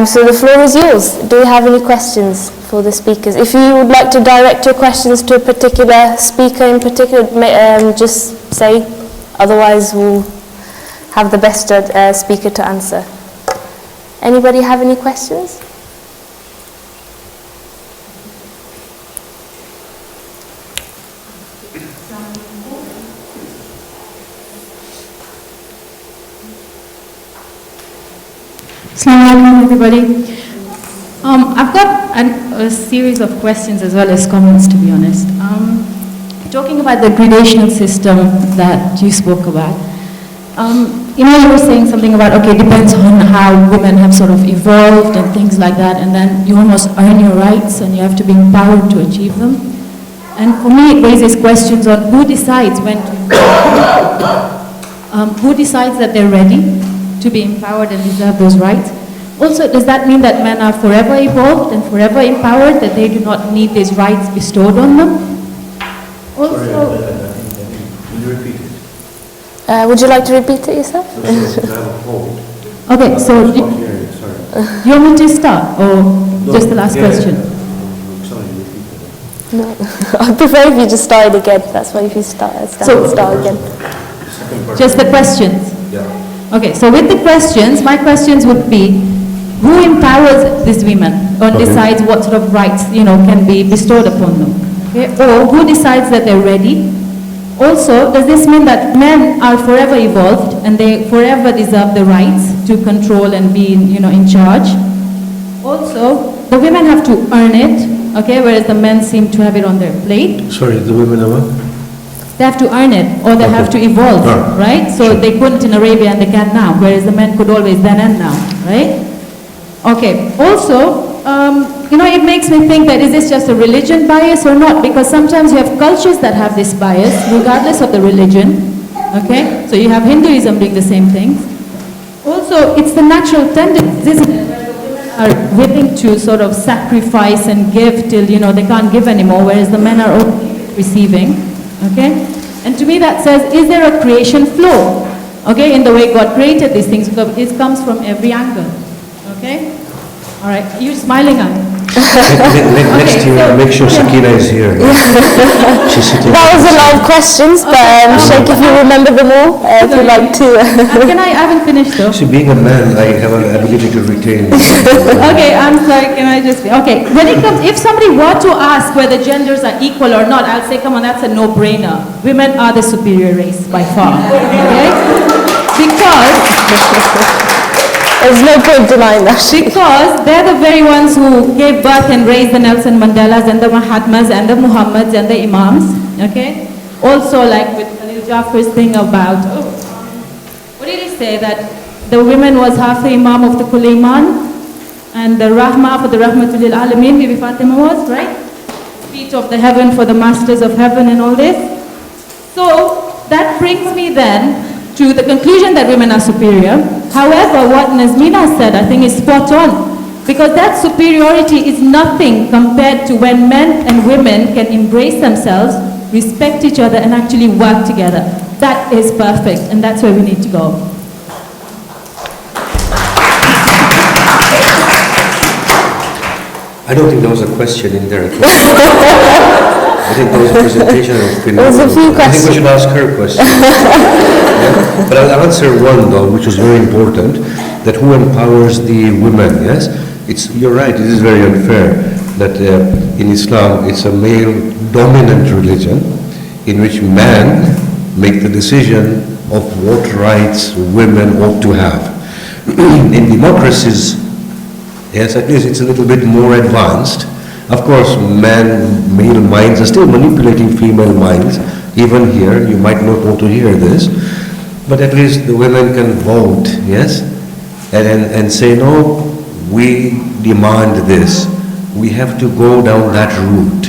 Speaker 1: So the floor is yours. Do you have any questions for the speakers? If you would like to direct your questions to a particular speaker in particular, just say. Otherwise, we'll have the best speaker to answer. Anybody have any questions?
Speaker 5: Assalamu alaikum, everybody. I've got a series of questions as well as comments, to be honest. Talking about the gradational system that you spoke about, you were saying something about, okay, it depends on how women have sort of evolved and things like that, and then you almost earn your rights and you have to be empowered to achieve them. And for me, it raises questions on who decides when to, who decides that they're ready to be empowered and deserve those rights. Also, does that mean that men are forever evolved and forever empowered, that they do not need these rights bestowed on them? Also,
Speaker 3: Can you repeat it?
Speaker 1: Would you like to repeat it yourself?
Speaker 5: okay, so do you want me to start, or just the last question?
Speaker 3: Sorry, repeat it.
Speaker 1: No, I prefer if you just start again. That's why if you start again.
Speaker 5: Just the questions?
Speaker 3: Yeah.
Speaker 5: Okay, so with the questions, my questions would be, who empowers these women or decides what sort of rights, can be bestowed upon them? Okay? Or who decides that they're ready? Also, does this mean that men are forever evolved and they forever deserve the rights to control and be, in charge? Also, the women have to earn it, okay, whereas the men seem to have it on their plate.
Speaker 3: Sorry, the women are what?
Speaker 5: They have to earn it, or they have to evolve, right? So they couldn't in Arabia and they can now, whereas the men could always then and now, right? Okay, also, it makes me think that is this just a religion bias or not? Because sometimes you have cultures that have this bias, regardless of the religion, okay? So you have Hinduism doing the same things. Also, it's the natural tendency, isn't it? Where the women are willing to sort of sacrifice and give till, they can't give anymore, whereas the men are only receiving, okay? And to me that says, is there a creation flow, okay, in the way God created these things? Because it comes from every angle, okay? All right, are you smiling at me?
Speaker 3: Next year,
Speaker 5: so,
Speaker 3: make sure Sakina is here. She's sitting.
Speaker 1: That was a lot of questions, but Shaykh, if you remember them all, if you'd like to.
Speaker 5: I haven't finished though.
Speaker 3: See, being a man, I have an ability to retain.
Speaker 5: Okay, I'm sorry, can I just, okay. When it comes, if somebody were to ask whether genders are equal or not, I'll say, come on, that's a no-brainer. Women are the superior race by far, okay? Because
Speaker 1: there's no point denying that.
Speaker 5: Because they're the very ones who gave birth and raised the Nelson Mandelas and the Mahatmas and the Muhammads and the Imams, okay? Also, like with Khalil Jafar's thing about, what did he say? That the women was half the Imam of the Kul Iman and the Rahmah for the Rahmatul Lil Alameen, Bibi Fatima was, right? Feet of the heaven for the masters of heaven and all this. So, that brings me then to the conclusion that women are superior. However, what Nazmina said, I think, is spot on. Because that superiority is nothing compared to when men and women can embrace themselves, respect each other, and actually work together. That is perfect, and that's where we need to go.
Speaker 3: I don't think there was a question in there. I think there was a presentation of
Speaker 1: There was a few
Speaker 3: I think we should ask her question. Yeah? But I'll answer one though, which was very important, that who empowers the women, yes? You're right, it is very unfair that in Islam it's a male-dominant religion in which men make the decision of what rights women ought to have. In democracies, yes, at least it's a little bit more advanced. Of course, male minds are still manipulating female minds. Even here, you might not want to hear this, but at least the women can vote, yes? And say, no, we demand this. We have to go down that route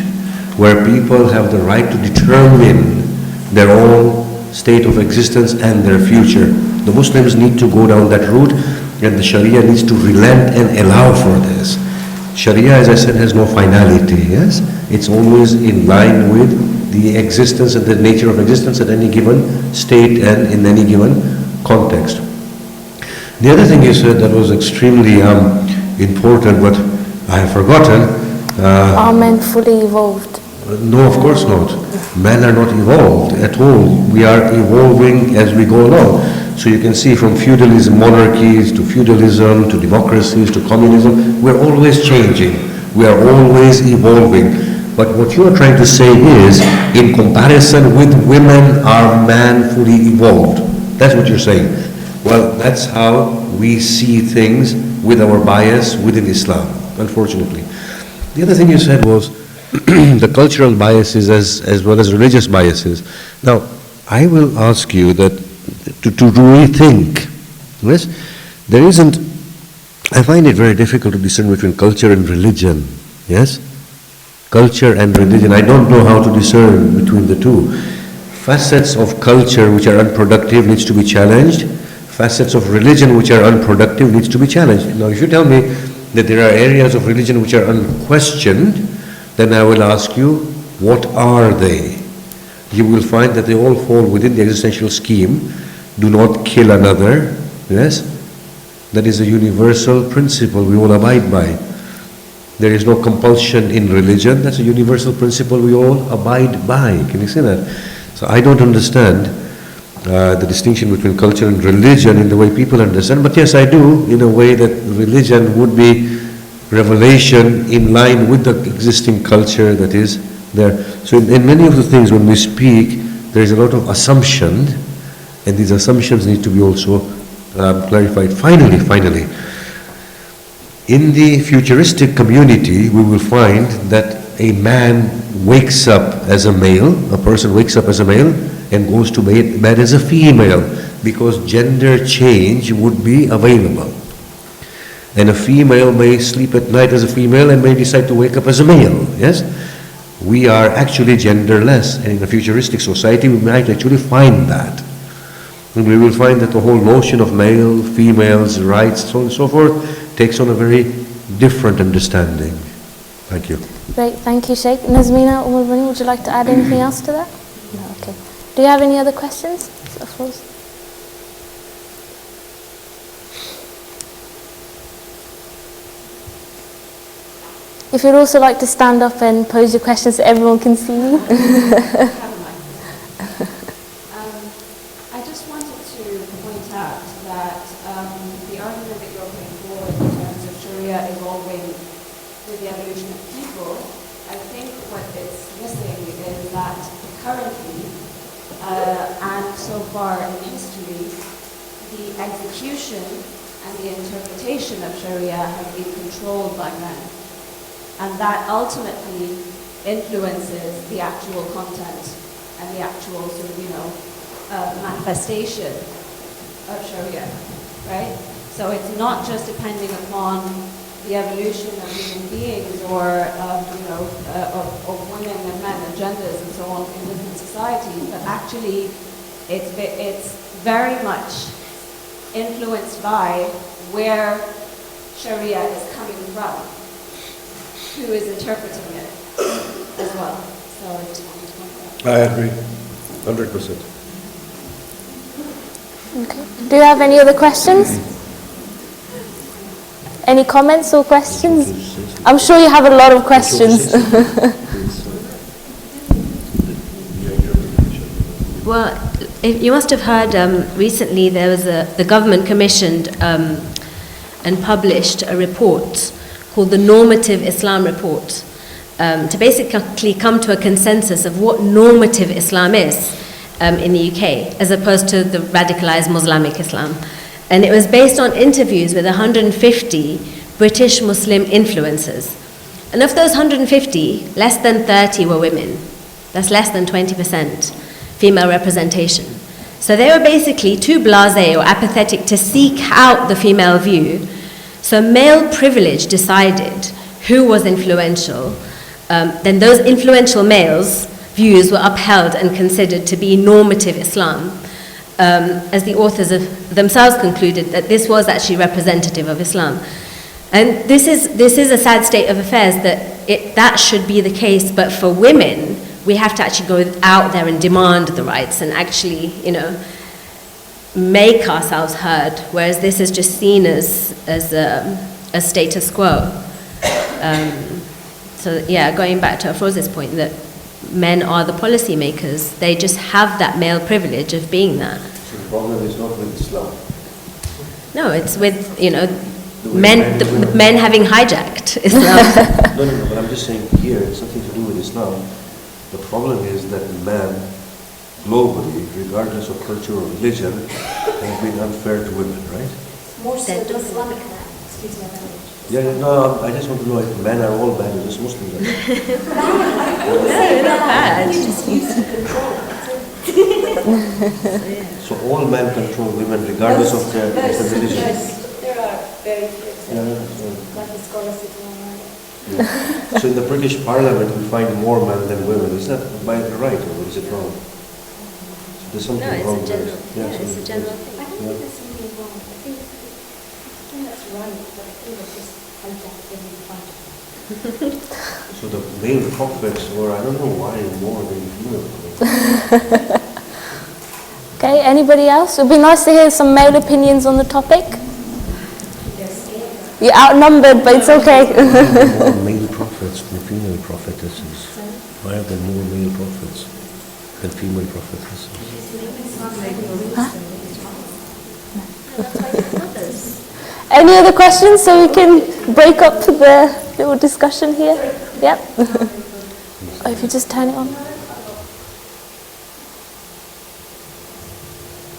Speaker 3: where people have the right to determine their own state of existence and their future. The Muslims need to go down that route, and the Sharia needs to relent and allow for this. Sharia, as I said, has no finality, yes? It's always in line with the existence and the nature of existence at any given state and in any given context. The other thing you said that was extremely important, but I have forgotten.
Speaker 1: Are men fully evolved?
Speaker 3: No, of course not. Men are not evolved at all. We are evolving as we go along. So you can see from feudalism, monarchies, to feudalism, to democracies, to communism, we're always changing. We are always evolving. But what you are trying to say is, in comparison with women, are men fully evolved? That's what you're saying. Well, that's how we see things with our bias within Islam, unfortunately. The other thing you said was the cultural biases as well as religious biases. Now, I will ask you that to rethink, yes? There isn't, I find it very difficult to discern between culture and religion, yes? Culture and religion, I don't know how to discern between the two. Facets of culture which are unproductive needs to be challenged. Facets of religion which are unproductive needs to be challenged. Now, if you tell me that there are areas of religion which are unquestioned, then I will ask you, what are they? You will find that they all fall within the existential scheme. Do not kill another, yes? That is a universal principle we all abide by. There is no compulsion in religion. That's a universal principle we all abide by. Can you see that? So I don't understand the distinction between culture and religion in the way people understand. But yes, I do, in a way that religion would be revelation in line with the existing culture that is there. So in many of the things when we speak, there is a lot of assumption, and these assumptions need to be also clarified. Finally, in the futuristic community, we will find that a man wakes up as a male, a person wakes up as a male and goes to bed as a female, because gender change would be available. And a female may sleep at night as a female and may decide to wake up as a male, yes? We are actually genderless, and in a futuristic society we might actually find that. And we will find that the whole notion of male, females, rights, so on and so forth, takes on a very different understanding. Thank you.
Speaker 1: Great, thank you, Shaykh. Nazmina, Ummulbanin, would you like to add anything else to that? No, okay. Do you have any other questions? Of course. If you'd also like to stand up and pose your questions so everyone can see you.
Speaker 2: I just wanted to point out that the argument that you're putting forward in terms of Sharia evolving with the evolution of people, I think what it's missing is that currently, and so far in history, the execution and the interpretation of Sharia have been controlled by men. And that ultimately influences the actual content and the actual sort of, manifestation of Sharia, right? So it's not just depending upon the evolution of human beings or, of women and men and genders and so on in different societies, but actually it's very much influenced by where Sharia is coming from, who is interpreting it as well. So I just wanted to point that out.
Speaker 3: I agree, 100%.
Speaker 1: Okay. Do you have any other questions? Any comments or questions? I'm sure you have a lot of questions.
Speaker 4: Well, you must have heard recently there was the government commissioned and published a report called the Normative Islam Report, to basically come to a consensus of what normative Islam is in the UK, as opposed to the radicalized Muslimic Islam. And it was based on interviews with 150 British Muslim influencers. And of those 150, less than 30 were women. That's less than 20% female representation. So they were basically too blasé or apathetic to seek out the female view. So male privilege decided who was influential. Then those influential males' views were upheld and considered to be normative Islam, as the authors themselves concluded that this was actually representative of Islam. And this is a sad state of affairs, that should be the case, but for women, we have to actually go out there and demand the rights and actually, make ourselves heard, whereas this is just seen as a status quo. So yeah, going back to Afroz's point that men are the policy makers, they just have that male privilege of being that.
Speaker 3: So the problem is not with Islam.
Speaker 4: No, it's with, men having hijacked Islam.
Speaker 3: No, but I'm just saying here, it's nothing to do with Islam. The problem is that man, globally, regardless of culture or religion, has been unfair to women, right?
Speaker 6: More so than Islamic man. Excuse my language.
Speaker 3: No, I just want to know if men are all bad or just Muslims are bad.
Speaker 4: No, they're not bad.
Speaker 6: You just use to control it.
Speaker 3: So all men control women regardless of their religion.
Speaker 6: There are very few exceptions, like the scholars sitting on.
Speaker 3: So in the British Parliament we find more men than women. Is that by right or is it wrong? So there's something wrong there.
Speaker 4: It's a general thing.
Speaker 6: I don't think there's something wrong. I think that's right, but I think it's just hijacked every part of it.
Speaker 3: So the male prophets were, I don't know why, more than female.
Speaker 1: Okay, anybody else? It would be nice to hear some male opinions on the topic. You're outnumbered, but it's okay.
Speaker 3: More male female prophetesses? Why are there more male prophets than female prophetesses?
Speaker 1: Any other questions so we can break up the little discussion here? Yep. If you just turn it on.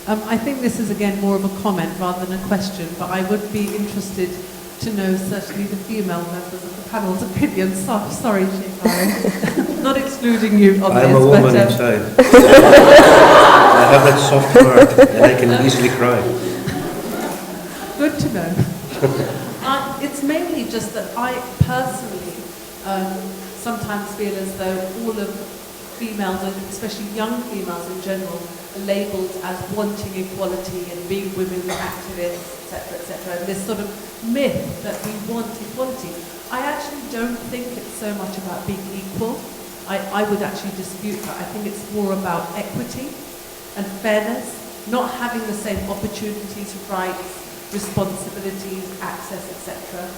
Speaker 7: I think this is again more of a comment rather than a question, but I would be interested to know certainly the female members of the panel's opinions. Sorry, Shaykh Arif. Not excluding you on this.
Speaker 3: I'm a woman inside. I have that soft heart and I can easily cry.
Speaker 7: Good to know. It's mainly just that I personally sometimes feel as though all of females, and especially young females in general, are labelled as wanting equality and being women's activists, etc., and this sort of myth that we want equality. I actually don't think it's so much about being equal. I would actually dispute that. I think it's more about equity and fairness, not having the same opportunities, rights, responsibilities, access, etc.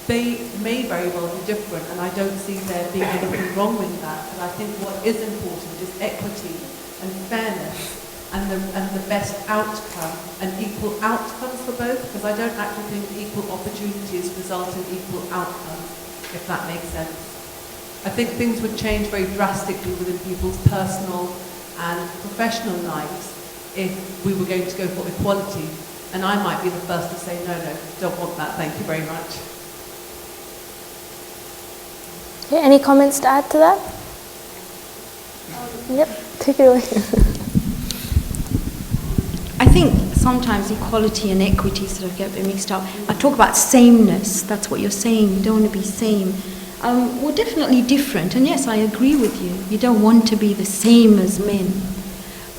Speaker 7: They may very well be different, and I don't see there being anything wrong with that. But I think what is important is equity and fairness and the best outcome and equal outcomes for both, because I don't actually think equal opportunities result in equal outcomes, if that makes sense. I think things would change very drastically within people's personal and professional lives if we were going to go for equality. And I might be the first to say, no, don't want that, thank you very much.
Speaker 1: Okay, any comments to add to that? Yep, take it away.
Speaker 2: I think sometimes equality and equity sort of get a bit mixed up. I talk about sameness, that's what you're saying, you don't want to be same. We're definitely different, and yes, I agree with you. You don't want to be the same as men.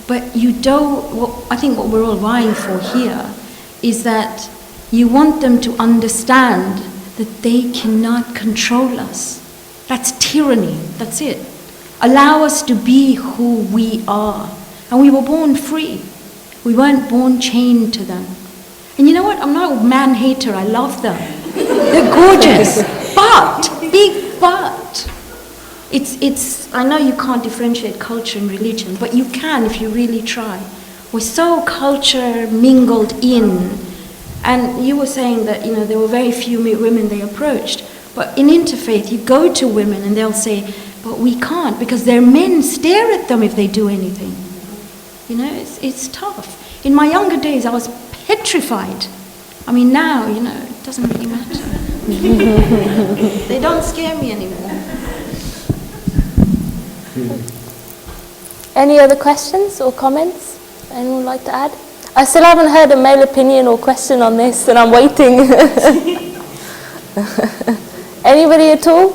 Speaker 2: But you don't, I think what we're all vying for here is that you want them to understand that they cannot control us. That's tyranny, that's it. Allow us to be who we are. And we were born free. We weren't born chained to them. And you know what? I'm not a man hater, I love them. They're gorgeous. But, big but. It's, I know you can't differentiate culture and religion, but you can if you really try. We're so culture mingled in. And you were saying that, you know, there were very few women they approached. But in interfaith, you go to women and they'll say, but we can't because their men stare at them if they do anything. You know, it's tough. In my younger days, I was petrified. I mean, now, you know, it doesn't really matter. They don't scare me anymore.
Speaker 1: Any other questions or comments anyone would like to add? I still haven't heard a male opinion or question on this, and I'm waiting. Anybody at all?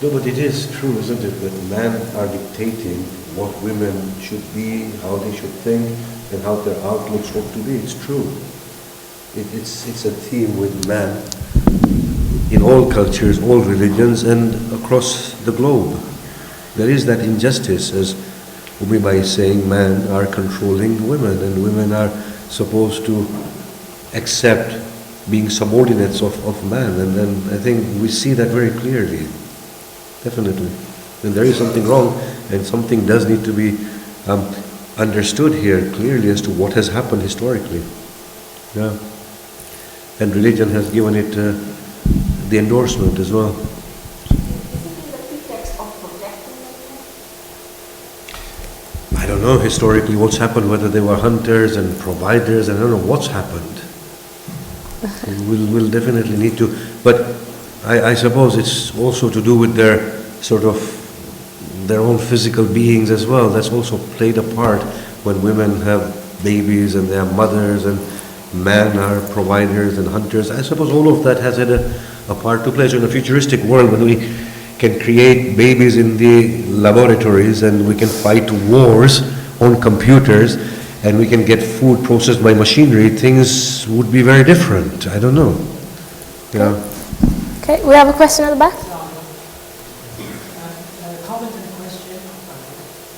Speaker 3: No, but it is true, isn't it, that men are dictating what women should be, how they should think, and how their outlooks ought to be. It's true. It's a theme with men in all cultures, all religions, and across the globe. There is that injustice, as Ummulbanin is saying, men are controlling women, and women are supposed to accept being subordinates of man, and I think we see that very clearly, definitely. And there is something wrong, and something does need to be understood here clearly as to what has happened historically. Yeah. And religion has given it the endorsement as well. I don't know historically what's happened, whether they were hunters and providers, I don't know what's happened. We'll definitely need to, but I suppose it's also to do with their sort of their own physical beings as well. That's also played a part when women have babies and they are mothers and men are providers and hunters. I suppose all of that has had a part to play. So in a futuristic world, when we can create babies in the laboratories and we can fight wars on computers and we can get food processed by machinery, things would be very different. I don't know. Yeah.
Speaker 1: Okay, we have a question at the back.
Speaker 6: Comment and question.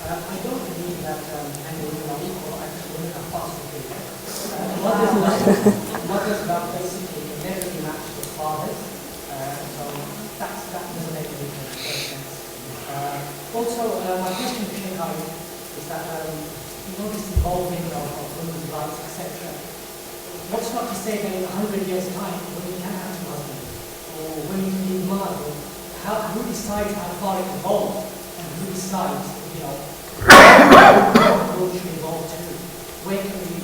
Speaker 6: I don't believe that men and women are equal. I think women are far superior. Mothers are basically genetically matched to fathers. So that resonated with me in a sense. Also, my question to Shaykh Arif is that this evolving of women's rights, etc. What's not to say that in 100 years' time, women can have husband, or women can be married, who decides how far it evolves, and who decides, how it should evolve to? Where can we,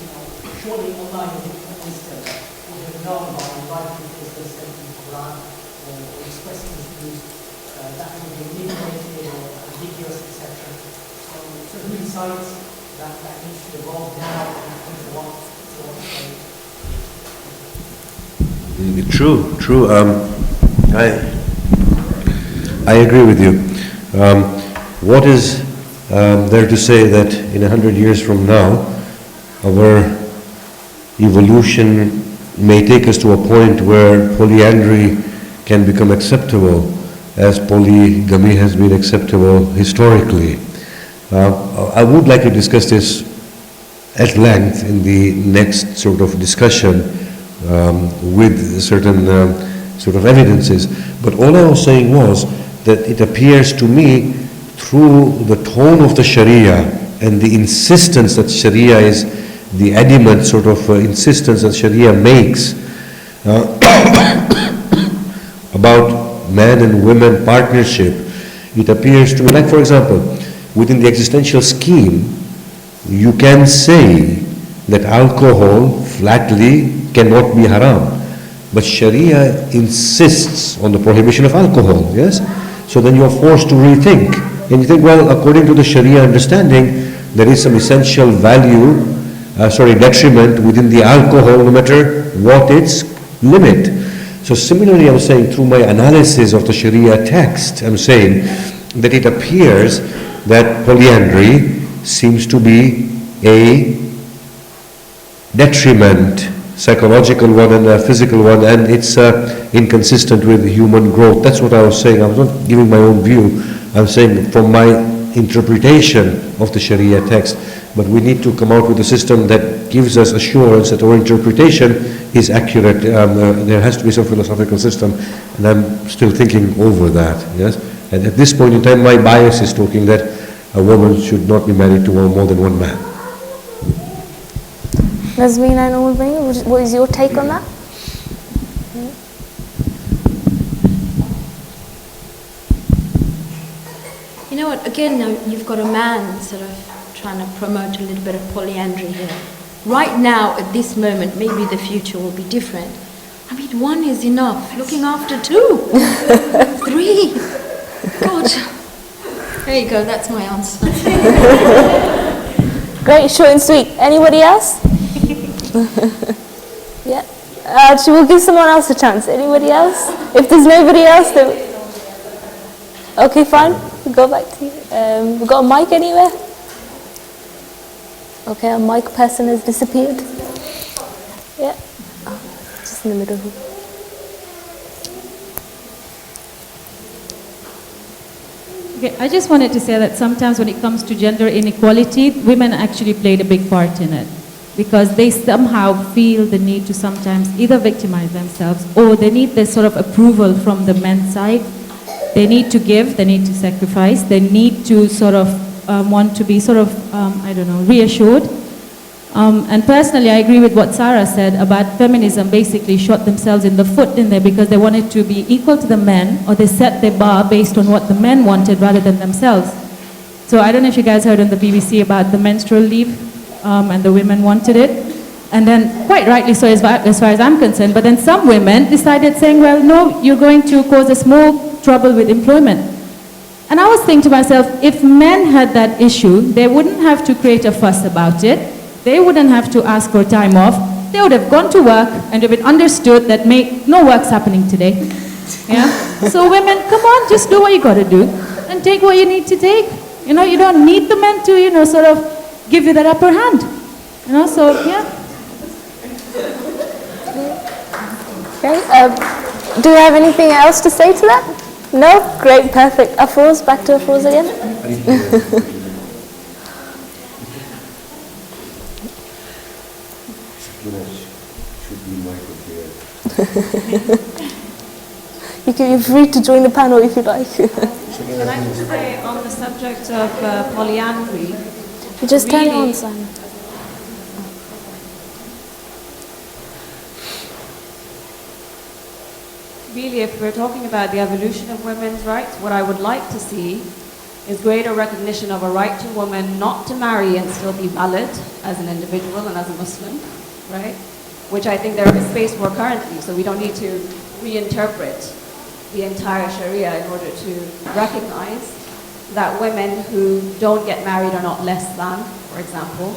Speaker 6: surely Allah in different wisdom would have known by writing this wisdom in the Quran, or expressing his views that would be manipulated or ambiguous, etc. So who decides that needs to evolve now and to what stage?
Speaker 3: True. I agree with you. What is there to say that in 100 years from now, our evolution may take us to a point where polyandry can become acceptable, as polygamy has been acceptable historically. I would like to discuss this at length in the next sort of discussion with certain sort of evidences. But all I was saying was that it appears to me through the tone of the Sharia and the insistence that Sharia is the adamant sort of insistence that Sharia makes about man and women partnership, it appears to me, like for example, within the existential scheme, you can say that alcohol flatly cannot be haram. But Sharia insists on the prohibition of alcohol, yes? So then you are forced to rethink. And you think, well, according to the Sharia understanding, there is some essential detriment within the alcohol, no matter what its limit. So similarly, I'm saying through my analysis of the Sharia text, I'm saying that it appears that polyandry seems to be a detriment, psychological one and a physical one, and it's inconsistent with human growth. That's what I was saying. I was not giving my own view. I'm saying from my interpretation of the Sharia text, but we need to come out with a system that gives us assurance that our interpretation is accurate. There has to be some philosophical system, and I'm still thinking over that, yes? And at this point in time, my bias is talking that a woman should not be married to more than one man.
Speaker 1: Nazmina and Ummulbanin, what is your take on that?
Speaker 2: You know what, again, now you've got a man sort of trying to promote a little bit of polyandry here. Right now, at this moment, maybe the future will be different. I mean, one is enough. Looking after two, 3. God. There you go, that's my answer.
Speaker 1: Great, short and sweet. Anybody else? Yeah. We'll give someone else a chance. Anybody else? If there's nobody else, then... Okay, fine. We'll go back to you. We got a mic anywhere? Okay, a mic person has disappeared. Yeah. Oh, just in the middle here.
Speaker 5: Okay, I just wanted to say that sometimes when it comes to gender inequality, women actually played a big part in it, because they somehow feel the need to sometimes either victimize themselves or they need this sort of approval from the men's side. They need to give, they need to sacrifice, they need to sort of want to be sort of, reassured. And personally, I agree with what Sarah said about feminism basically shot themselves in the foot, didn't they? Because they wanted to be equal to the men, or they set their bar based on what the men wanted rather than themselves. So I don't know if you guys heard on the BBC about the menstrual leave, and the women wanted it. And then, quite rightly so as far as I'm concerned, but then some women decided saying, well, no, you're going to cause us more trouble with employment. And I was thinking to myself, if men had that issue, they wouldn't have to create a fuss about it. They wouldn't have to ask for time off. They would have gone to work and it would have been understood that no work's happening today. Yeah? So women, come on, just do what you got to do and take what you need to take. You don't need the men to, sort of give you that upper hand. So, yeah.
Speaker 1: Okay. Do you have anything else to say to that? No? Great, perfect. Afroz, back to Afroz again. You you're free to join the panel if you like.
Speaker 8: Can I just say on the subject of polyandry?
Speaker 1: Just turn it
Speaker 8: really-
Speaker 1: on, Simon.
Speaker 8: Really, if we're talking about the evolution of women's rights, what I would like to see is greater recognition of a right to woman not to marry and still be valid as an individual and as a Muslim, right? Which I think there is space for currently, so we don't need to reinterpret the entire Sharia in order to recognize that women who don't get married are not less than, for example.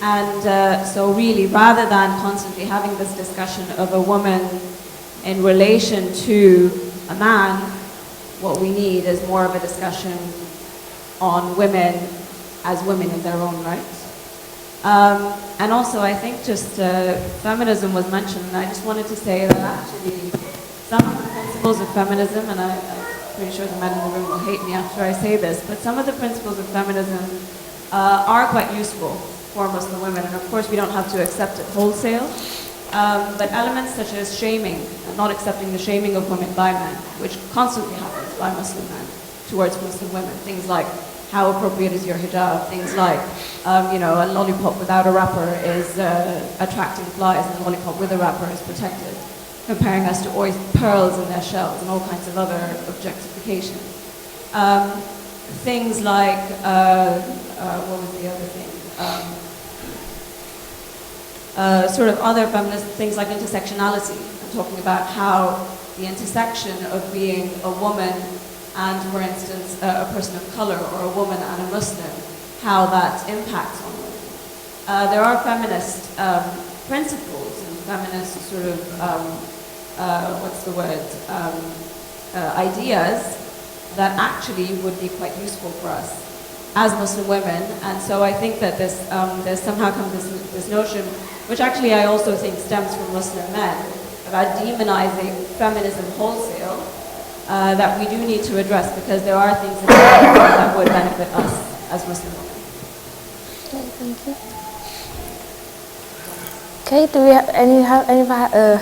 Speaker 8: And so really, rather than constantly having this discussion of a woman in relation to a man, what we need is more of a discussion on women as women in their own rights. And also, I think just feminism was mentioned, and I just wanted to say that actually some of the principles of feminism, and I'm pretty sure the men in the room will hate me after I say this, but some of the principles of feminism are quite useful for Muslim women, and of course we don't have to accept it wholesale. But elements such as shaming, not accepting the shaming of women by men, which constantly happens by Muslim men towards Muslim women. Things like, how appropriate is your hijab? Things like, a lollipop without a wrapper is attracting flies, and a lollipop with a wrapper is protected. Comparing us to pearls in their shells and all kinds of other objectification. Things like, what was the other thing? Sort of other feminist things like intersectionality. I'm talking about how the intersection of being a woman and, for instance, a person of color, or a woman and a Muslim, how that impacts on women. There are feminist principles and feminist sort of, ideas that actually would be quite useful for us as Muslim women. And so I think that there's somehow come this notion, which actually I also think stems from Muslim men, about demonizing feminism wholesale, that we do need to address, because there are things that would benefit us as Muslim women.
Speaker 1: Okay, thank you. Okay, do we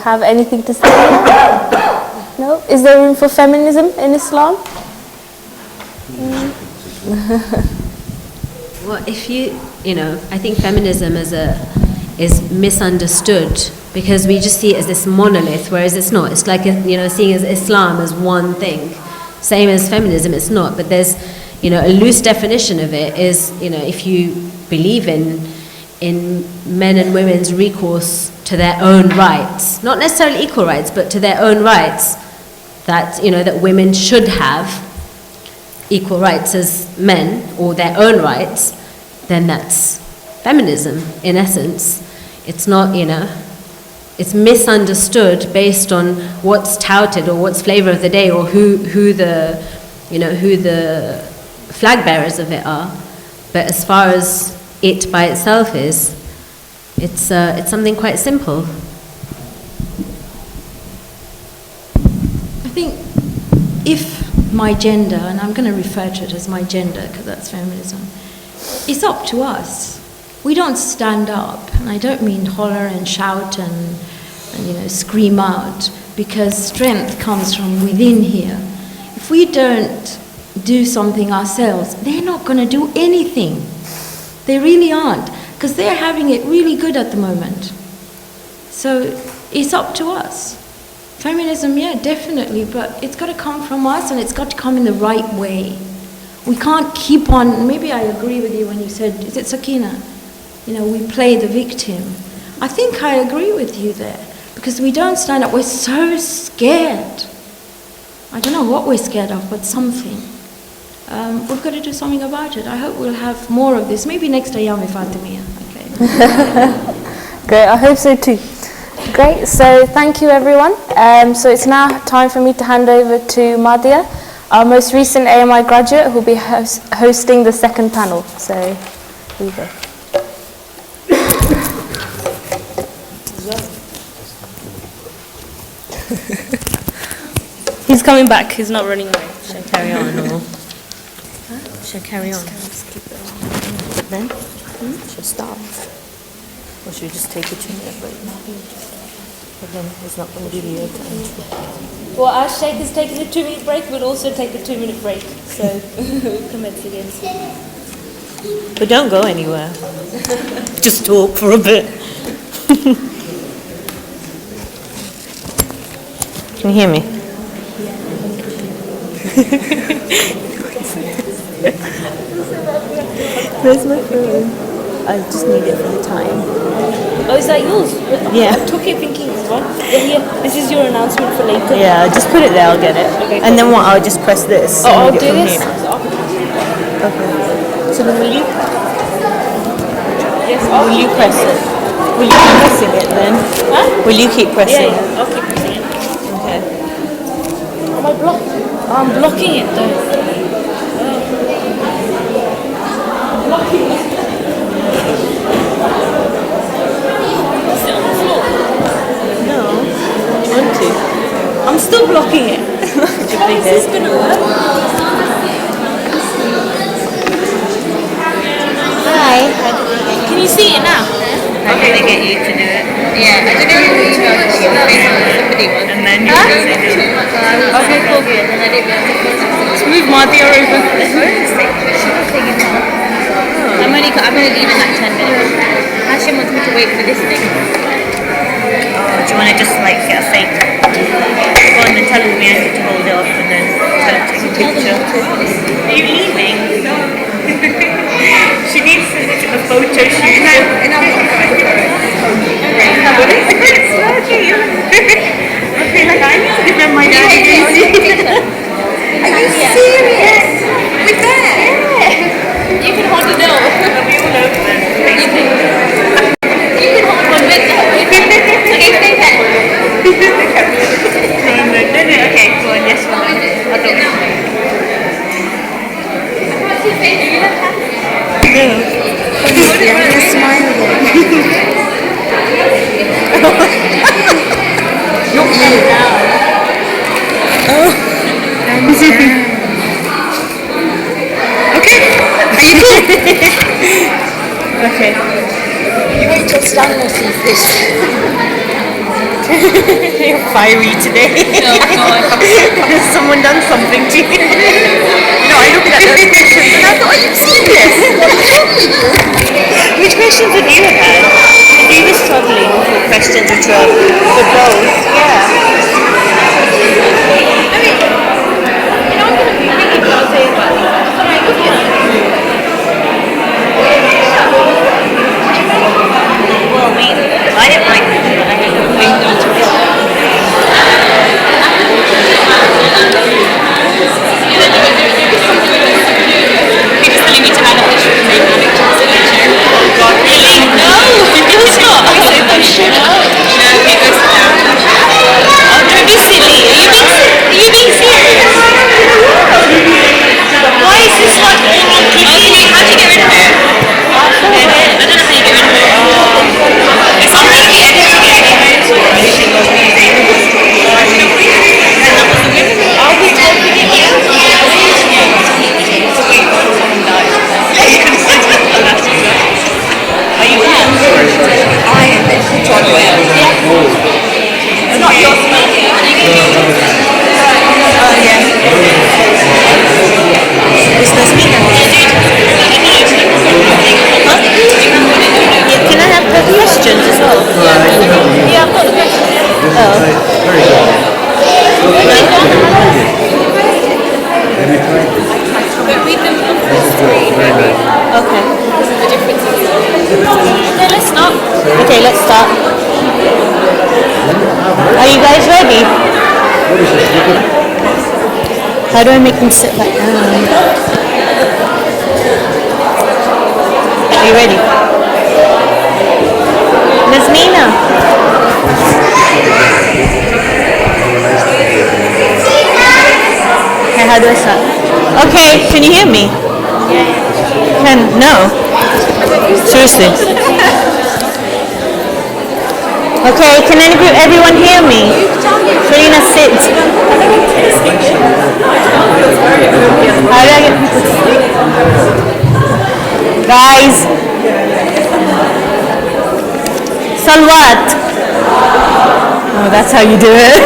Speaker 1: have anything to say? No? Is there room for feminism in Islam?
Speaker 4: Well, if I think feminism is misunderstood, because we just see it as this monolith, whereas it's not. It's like, seeing as Islam as one thing. Same as feminism, it's not. But there's, a loose definition of it is, if you believe in men and women's recourse to their own rights, not necessarily equal rights, but to their own rights, that, that women should have equal rights as men, or their own rights, then that's feminism, in essence. It's not, it's misunderstood based on what's touted or what's flavor of the day, or who the flag bearers of it are. But as far as it by itself is, it's something quite simple.
Speaker 2: I think if my gender, and I'm going to refer to it as my gender because that's feminism, it's up to us. We don't stand up, and I don't mean holler and shout and scream out, because strength comes from within here. If we don't do something ourselves, they're not going to do anything. They really aren't, because they're having it really good at the moment. So it's up to us. Feminism, yeah, definitely, but it's got to come from us, and it's got to come in the right way. We can't keep on, maybe I agree with you when you said, is it Sakina? We play the victim. I think I agree with you there, because we don't stand up. We're so scared. I don't know what we're scared of, but something. We've got to do something about it. I hope we'll have more of this. Maybe next Ayami Fatimiyya. Okay.
Speaker 1: Great, I hope so too. Great, so thank you everyone. So it's now time for me to hand over to Madia, our most recent AMI graduate, who will be hosting the second panel. So here you go. He's coming back, he's not running away.
Speaker 4: Should I carry on, or? Should I carry on?
Speaker 1: Just keep it on. Then? Should I start? Or should we just take a 2-minute break?
Speaker 9: but then it's not going to give you your time.
Speaker 1: Well, our Shaykh is taking a 2-minute break. We'll also take a 2-minute break. So we'll commence again soon.
Speaker 9: But don't go anywhere. Just talk for a bit. Can you hear me? Where's my phone? I just need it for the time.
Speaker 1: Oh, is that yours?
Speaker 9: Yeah.
Speaker 1: I took it thinking it was one. Yeah, here. This is your announcement for later.
Speaker 9: Yeah, just put it there, I'll get it.
Speaker 1: Okay,
Speaker 9: and then what, I'll just press this.
Speaker 1: Oh, I'll
Speaker 9: and
Speaker 1: do
Speaker 9: get it
Speaker 1: this.
Speaker 9: from here. Okay. So then will you?
Speaker 1: Yes,
Speaker 9: Will you press it? Will you keep pressing it then?
Speaker 1: Huh?
Speaker 9: Will you keep pressing
Speaker 1: Yeah,
Speaker 9: it?
Speaker 1: I'll keep pressing it.
Speaker 9: Okay.
Speaker 1: Am I blocked? I'm blocking it though. Blocking it. Is it on the floor?
Speaker 9: No. You want to?
Speaker 1: I'm still blocking it. How is this gonna work?
Speaker 9: Hi.
Speaker 1: Can you see it now?
Speaker 9: How did they get you to do it?
Speaker 10: Yeah, I don't know if you emailed somebody once.
Speaker 9: And then
Speaker 10: Huh? Okay, cool. And then I didn't know if it was
Speaker 1: Let's move Martia over.
Speaker 10: I'm only leaving like 10 minutes. Hashim wants me to wait for this thing.
Speaker 9: Oh, do you want to just like get a fake? Go on and tell him we need to hold it up and then tell him to take a picture. Are you leaving? No. She needs a photo shoot.
Speaker 10: And I'm not going for it.
Speaker 9: I feel like I need to give him my daddy.
Speaker 10: Are you serious? With that?
Speaker 1: You can hold it down.
Speaker 9: We all know them.
Speaker 10: You can hold one with that. Okay, stay there.
Speaker 9: No, okay, go on, yes, go on. I'll do it.
Speaker 10: I'm just smiling.
Speaker 9: You're in now. Oh. Okay. Are you cool? Okay.
Speaker 10: You wait till Stanley sees this.
Speaker 9: You're fiery today.
Speaker 10: Oh God.
Speaker 9: Has someone done something to you? No, I looked at those questions and I thought, are you serious? Which questions have you had? If you were struggling with questions which were for both, yeah. I mean, I'm going to be thinking about saying that. Well, I didn't like them, but I had to wait them to be People telling me to add a picture of me having just a picture. Oh God, really? No! It's not. I said that shit. No, okay, go sit down. Oh, don't be silly. Are you being serious? Why is this like all clicky? How do you get rid of it? I don't know how you get rid of it. It's not really editing it. Are we talking in here? Are you mad? I am John Wales. It's not your smell. Oh, yeah. It's Nazmina. Huh? Yeah, can I have the questions as well? Yeah, I've got the questions. Oh.
Speaker 1: But read them off the screen, maybe.
Speaker 9: Okay.
Speaker 1: The differences. Okay, let's start.
Speaker 9: Okay, let's start. Are you guys ready? How do I make them sit back down? Are you ready? Nazmina. Okay, how do I start? Okay, can you hear me? No. Seriously. Okay, can everyone hear me? Serena, sit. How do I get people to sleep? Guys. Salwat.
Speaker 11: Oh, that's how you do it.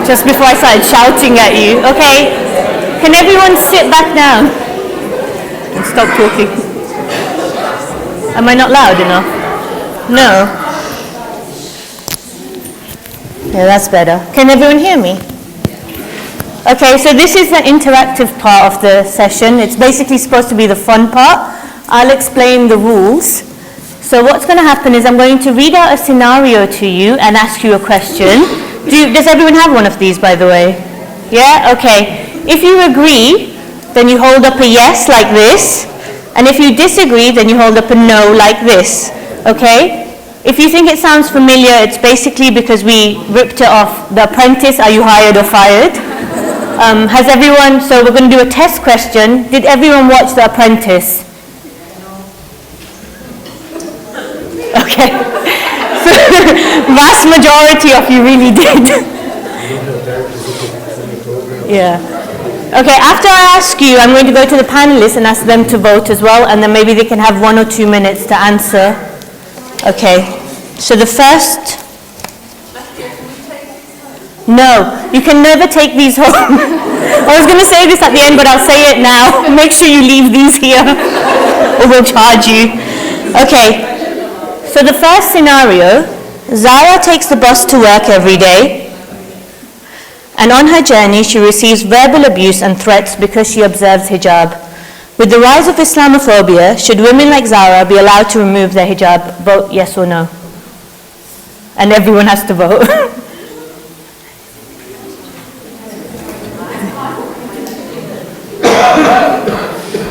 Speaker 11: Just before I started shouting at you. Okay, can everyone sit back down and stop talking? Am I not loud enough? No? Yeah, that's better. Can everyone hear me? Okay, so this is the interactive part of the session. It's basically supposed to be the fun part. I'll explain the rules. So what's going to happen is I'm going to read out a scenario to you and ask you a question. Does everyone have one of these, by the way? Yeah? Okay. If you agree, then you hold up a yes like this. And if you disagree, then you hold up a no like this. Okay? If you think it sounds familiar, it's basically because we ripped it off The Apprentice, Are You Hired or Fired? Has everyone, so we're going to do a test question. Did everyone watch The Apprentice? Okay. So, vast majority of you really did. Yeah. Okay, after I ask you, I'm going to go to the panelists and ask them to vote as well, and then maybe they can have 1 or 2 minutes to answer. Okay. So the first... No, you can never take these home. I was going to say this at the end, but I'll say it now. Make sure you leave these here, or we'll charge you. Okay, so the first scenario, Zara takes the bus to work every day, and on her journey she receives verbal abuse and threats because she observes hijab. With the rise of Islamophobia, should women like Zara be allowed to remove their hijab? Vote yes or no. And everyone has to vote.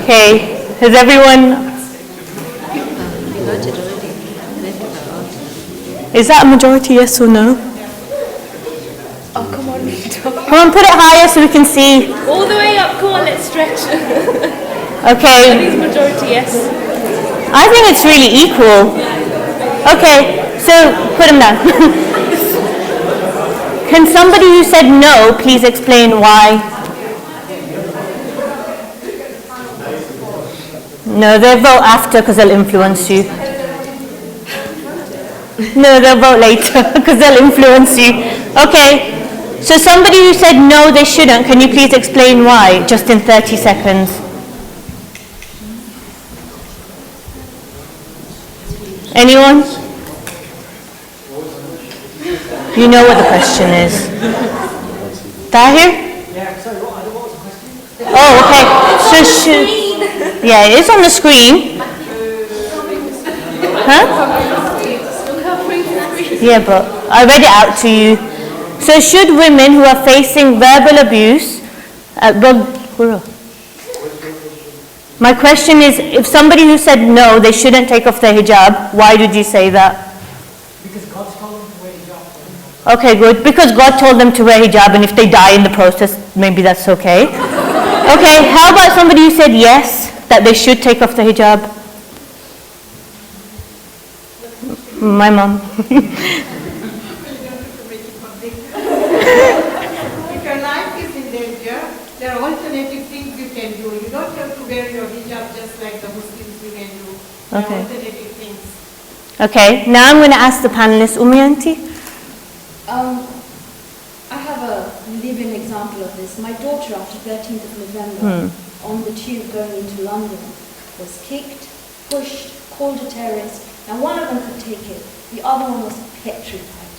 Speaker 11: Okay, has everyone... Is that a majority yes or no?
Speaker 1: Oh, come on.
Speaker 11: Come on, put it higher so we can see.
Speaker 1: All the way up, come on, let's stretch.
Speaker 11: Okay.
Speaker 1: I think it's majority yes.
Speaker 11: I think it's really equal. Okay, so put them down. Can somebody who said no please explain why? No, they'll vote after because they'll influence you. No, they'll vote later because they'll influence you. Okay, so somebody who said no, they shouldn't, can you please explain why, just in 30 seconds? Anyone? You know what the question is. Tahir?
Speaker 6: Yeah, sorry, what was the question?
Speaker 11: Oh, okay. So yeah, it is on the screen. Huh? Yeah, but I read it out to you. So should women who are facing verbal abuse... my question is, if somebody who said no, they shouldn't take off their hijab, why did you say that?
Speaker 6: Because God told them to wear hijab.
Speaker 11: Okay, good. Because God told them to wear hijab, and if they die in the process, maybe that's okay. Okay, how about somebody who said yes, that they should take off the hijab? My mom.
Speaker 12: If your life is in danger, there are alternative things you can do. You don't have to wear your hijab just like the Muslims women do. There are alternative things.
Speaker 11: Okay, now I'm going to ask the panelists. Auntie?
Speaker 2: I have a living example of this. My daughter, after 13th of November, on the tube going into London, was kicked, pushed, called a terrorist. Now one of them could take it, the other one was petrified.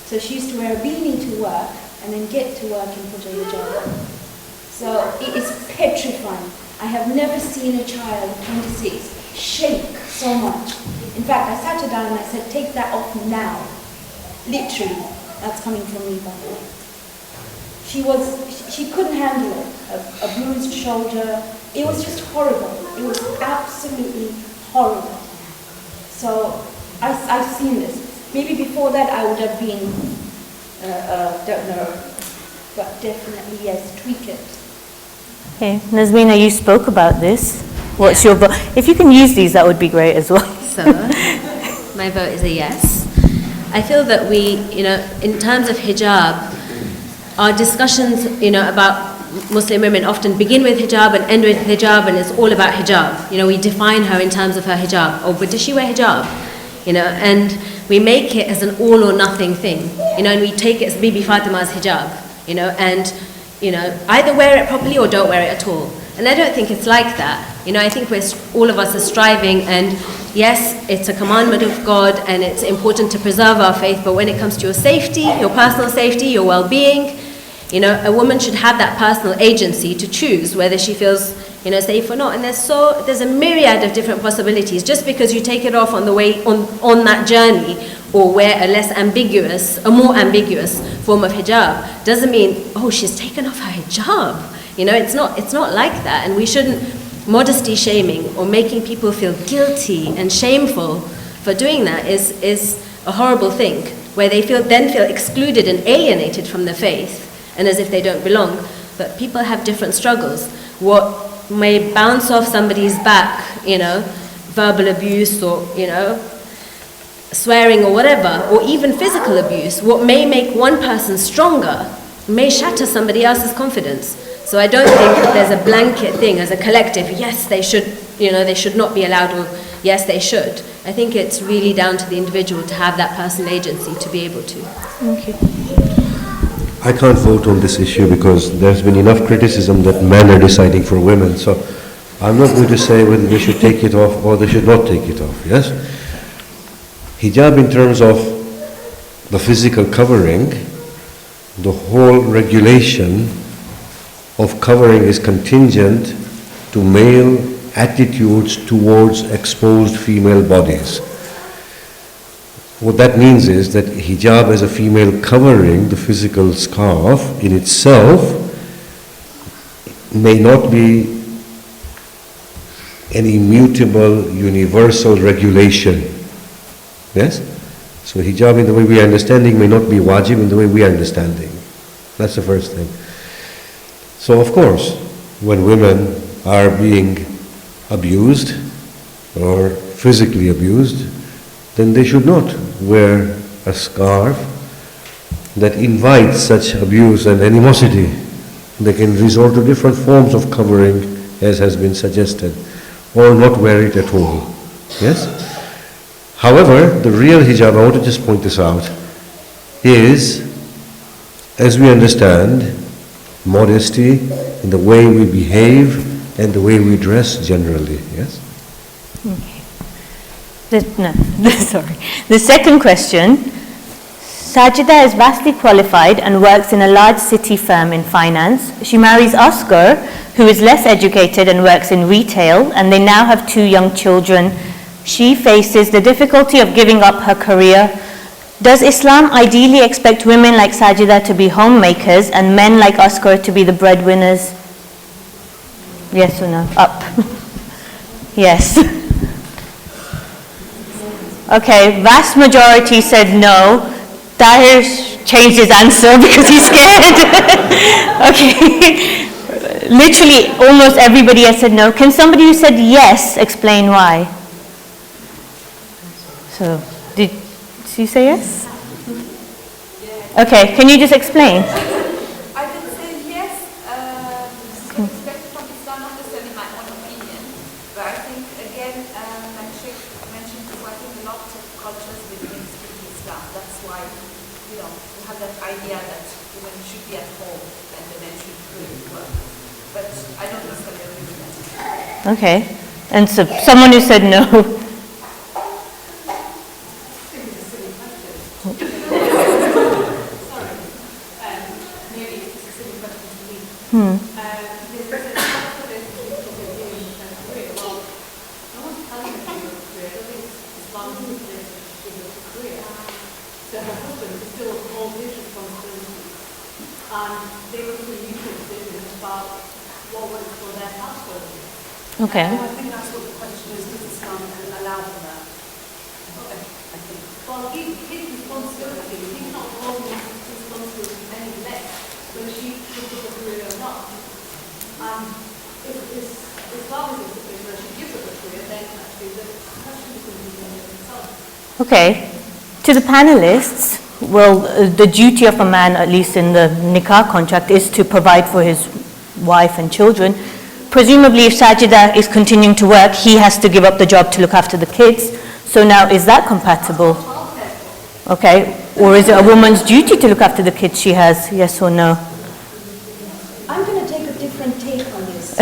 Speaker 2: So she used to wear a beanie to work and then get to work and put her hijab on. So it is petrifying. I have never seen a child of 26 shake so much. In fact, I sat her down and I said, take that off now. Literally. That's coming from me, by the way. She couldn't handle it. A bruised shoulder. It was just horrible. It was absolutely horrible. So I've seen this. Maybe before that I would have been, don't know, but definitely yes, tweak it.
Speaker 11: Okay, Nazmina, you spoke about this. What's your vote? If you can use these, that would be great as well.
Speaker 4: So, my vote is a yes. I feel that we, in terms of hijab, our discussions, about Muslim women often begin with hijab and end with hijab, and it's all about hijab. We define her in terms of her hijab. Oh, but does she wear hijab? And we make it as an all or nothing thing, you know, and we take it as Bibi Fatima's hijab, you know, and, you know, either wear it properly or don't wear it at all. And I don't think it's like that. You know, I think all of us are striving, and yes, it's a commandment of God and it's important to preserve our faith, but when it comes to your safety, your personal safety, your well-being, you know, a woman should have that personal agency to choose whether she feels, you know, safe or not. And there's a myriad of different possibilities. Just because you take it off on the way on that journey, or wear a more ambiguous form of hijab, doesn't mean, oh, she's taken off her hijab. You know, it's not like that, and we shouldn't modesty shaming or making people feel guilty and shameful for doing that is a horrible thing, where they then feel excluded and alienated from the faith and as if they don't belong. But people have different struggles. What may bounce off somebody's back, you know, verbal abuse or, you know, swearing or whatever, or even physical abuse, what may make one person stronger may shatter somebody else's confidence. So I don't think that there's a blanket thing as a collective, yes, they should, you know, they should not be allowed, or yes, they should. I think it's really down to the individual to have that personal agency to be able to.
Speaker 11: Thank you.
Speaker 3: I can't vote on this issue because there's been enough criticism that men are deciding for women. So I'm not going to say whether they should take it off or they should not take it off, yes? Hijab in terms of the physical covering, the whole regulation of covering is contingent to male attitudes towards exposed female bodies. What that means is that hijab as a female covering, the physical scarf in itself, may not be an immutable, universal regulation. Yes? So hijab in the way we are understanding may not be wajib in the way we are understanding. That's the first thing. So of course, when women are being abused or physically abused, then they should not wear a scarf that invites such abuse and animosity. They can resort to different forms of covering, as has been suggested, or not wear it at all. Yes? However, the real hijab, I want to just point this out, is, as we understand, modesty in the way we behave and the way we dress generally. Yes?
Speaker 11: Okay. Sorry. The second question, Sajida is vastly qualified and works in a large city firm in finance. She marries Asghar, who is less educated and works in retail, and they now have 2 young children. She faces the difficulty of giving up her career. Does Islam ideally expect women like Sajida to be homemakers and men like Asghar to be the breadwinners? Yes or no? Up. Yes. Okay, vast majority said no. Tahir changed his answer because he's scared. Okay. Literally almost everybody has said no. Can somebody who said yes explain why? So, did you say yes? Okay, can you just explain?
Speaker 10: I did say yes, perspective from Islam, not necessarily my own opinion, but I think again, like Sheikh mentioned before, I think a lot of cultures within Islam, that's why, you know, we have that idea that women should be at home and the men should go to work. But I don't necessarily agree with that.
Speaker 11: Okay, and so someone who said no. Okay.
Speaker 7: I think that's what the question is, does Islam allow for that? I think. Well, his responsibility, he's not holding his responsibility any less, whether she should give a career or not. If Islam is in a situation where she gives up a career, then actually the question is going to be on itself.
Speaker 11: Okay. To the panelists, well, the duty of a man, at least in the nikah contract, is to provide for his wife and children. Presumably, if Sajida is continuing to work, he has to give up the job to look after the kids. So now, is that compatible? Okay, or is it a woman's duty to look after the kids she has, yes or no?
Speaker 2: I'm going to take a different take on this.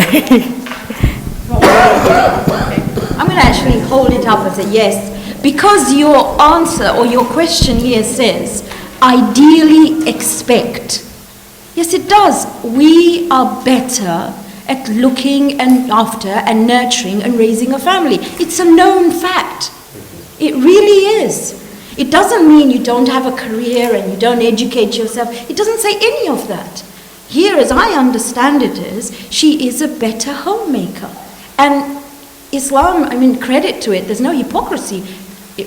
Speaker 2: I'm going to actually hold it up as a yes, because your answer or your question here says, ideally expect. Yes, it does. We are better at looking and after and nurturing and raising a family. It's a known fact. It really is. It doesn't mean you don't have a career and you don't educate yourself. It doesn't say any of that. Here, as I understand it, is she is a better homemaker. And Islam, I mean, credit to it, there's no hypocrisy.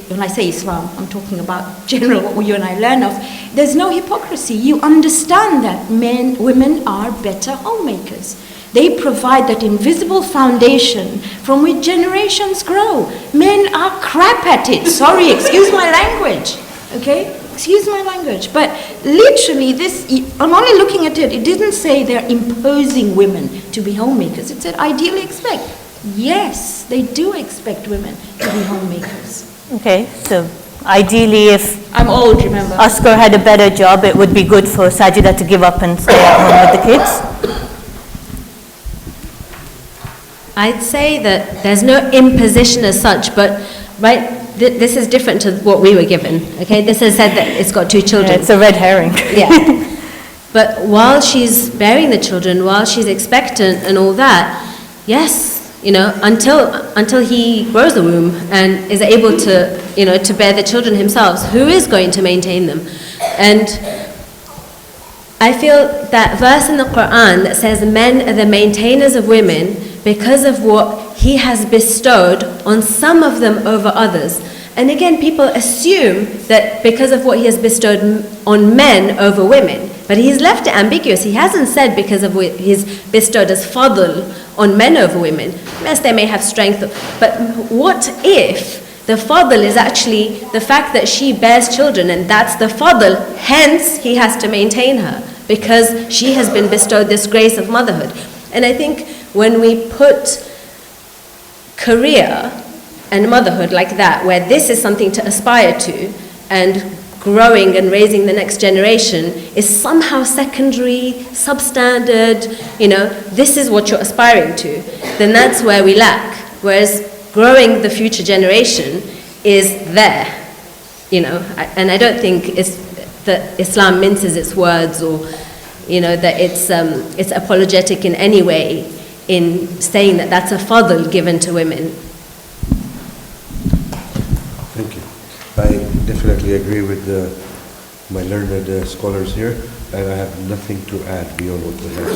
Speaker 2: When I say Islam, I'm talking about general, what you and I learn of. There's no hypocrisy. You understand that women are better homemakers. They provide that invisible foundation from which generations grow. Men are crap at it. Sorry, excuse my language. Okay? Excuse my language. But literally, this, I'm only looking at it, it didn't say they're imposing women to be homemakers. It said ideally expect. Yes, they do expect women to be homemakers.
Speaker 11: Okay, so ideally if
Speaker 2: I'm old, remember.
Speaker 11: Oscar had a better job, it would be good for Sajida to give up and stay at home with the kids?
Speaker 4: I'd say that there's no imposition as such, but this is different to what we were given. Okay, this has said that it's got 2 children.
Speaker 11: Yeah, it's a red herring.
Speaker 4: Yeah. But while she's bearing the children, while she's expectant and all that, yes, you know, until he grows the womb and is able to, you know, to bear the children himself, who is going to maintain them? And I feel that verse in the Quran that says men are the maintainers of women because of what he has bestowed on some of them over others. And again, people assume that because of what he has bestowed on men over women, but he's left it ambiguous. He hasn't said because of what he's bestowed as fadl on men over women. Yes, they may have strength, but what if the fadl is actually the fact that she bears children, and that's the fadl, hence he has to maintain her, because she has been bestowed this grace of motherhood. And I think when we put career and motherhood like that, where this is something to aspire to, and growing and raising the next generation is somehow secondary, substandard, you know, this is what you're aspiring to, then that's where we lack. Whereas growing the future generation is there, you know, and I don't think it's that Islam minces its words, or, you know, that it's apologetic in any way in saying that that's a fadl given to women.
Speaker 3: Thank you. I definitely agree with my learned scholars here, and I have nothing to add beyond what they have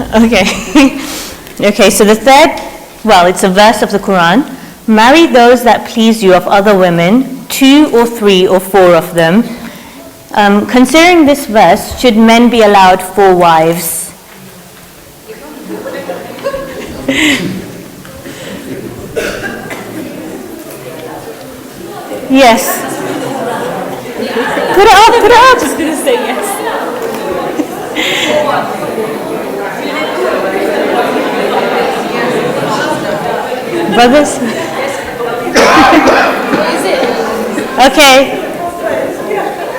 Speaker 3: said.
Speaker 11: Okay. Okay, so the third, well, it's a verse of the Quran. Marry those that please you of other women, 2 or 3 or 4 of them. Considering this verse, should men be allowed 4 wives? Yes. Put it up, put it up.
Speaker 1: Just going to say yes.
Speaker 11: Brothers?
Speaker 1: Is it?
Speaker 11: Okay.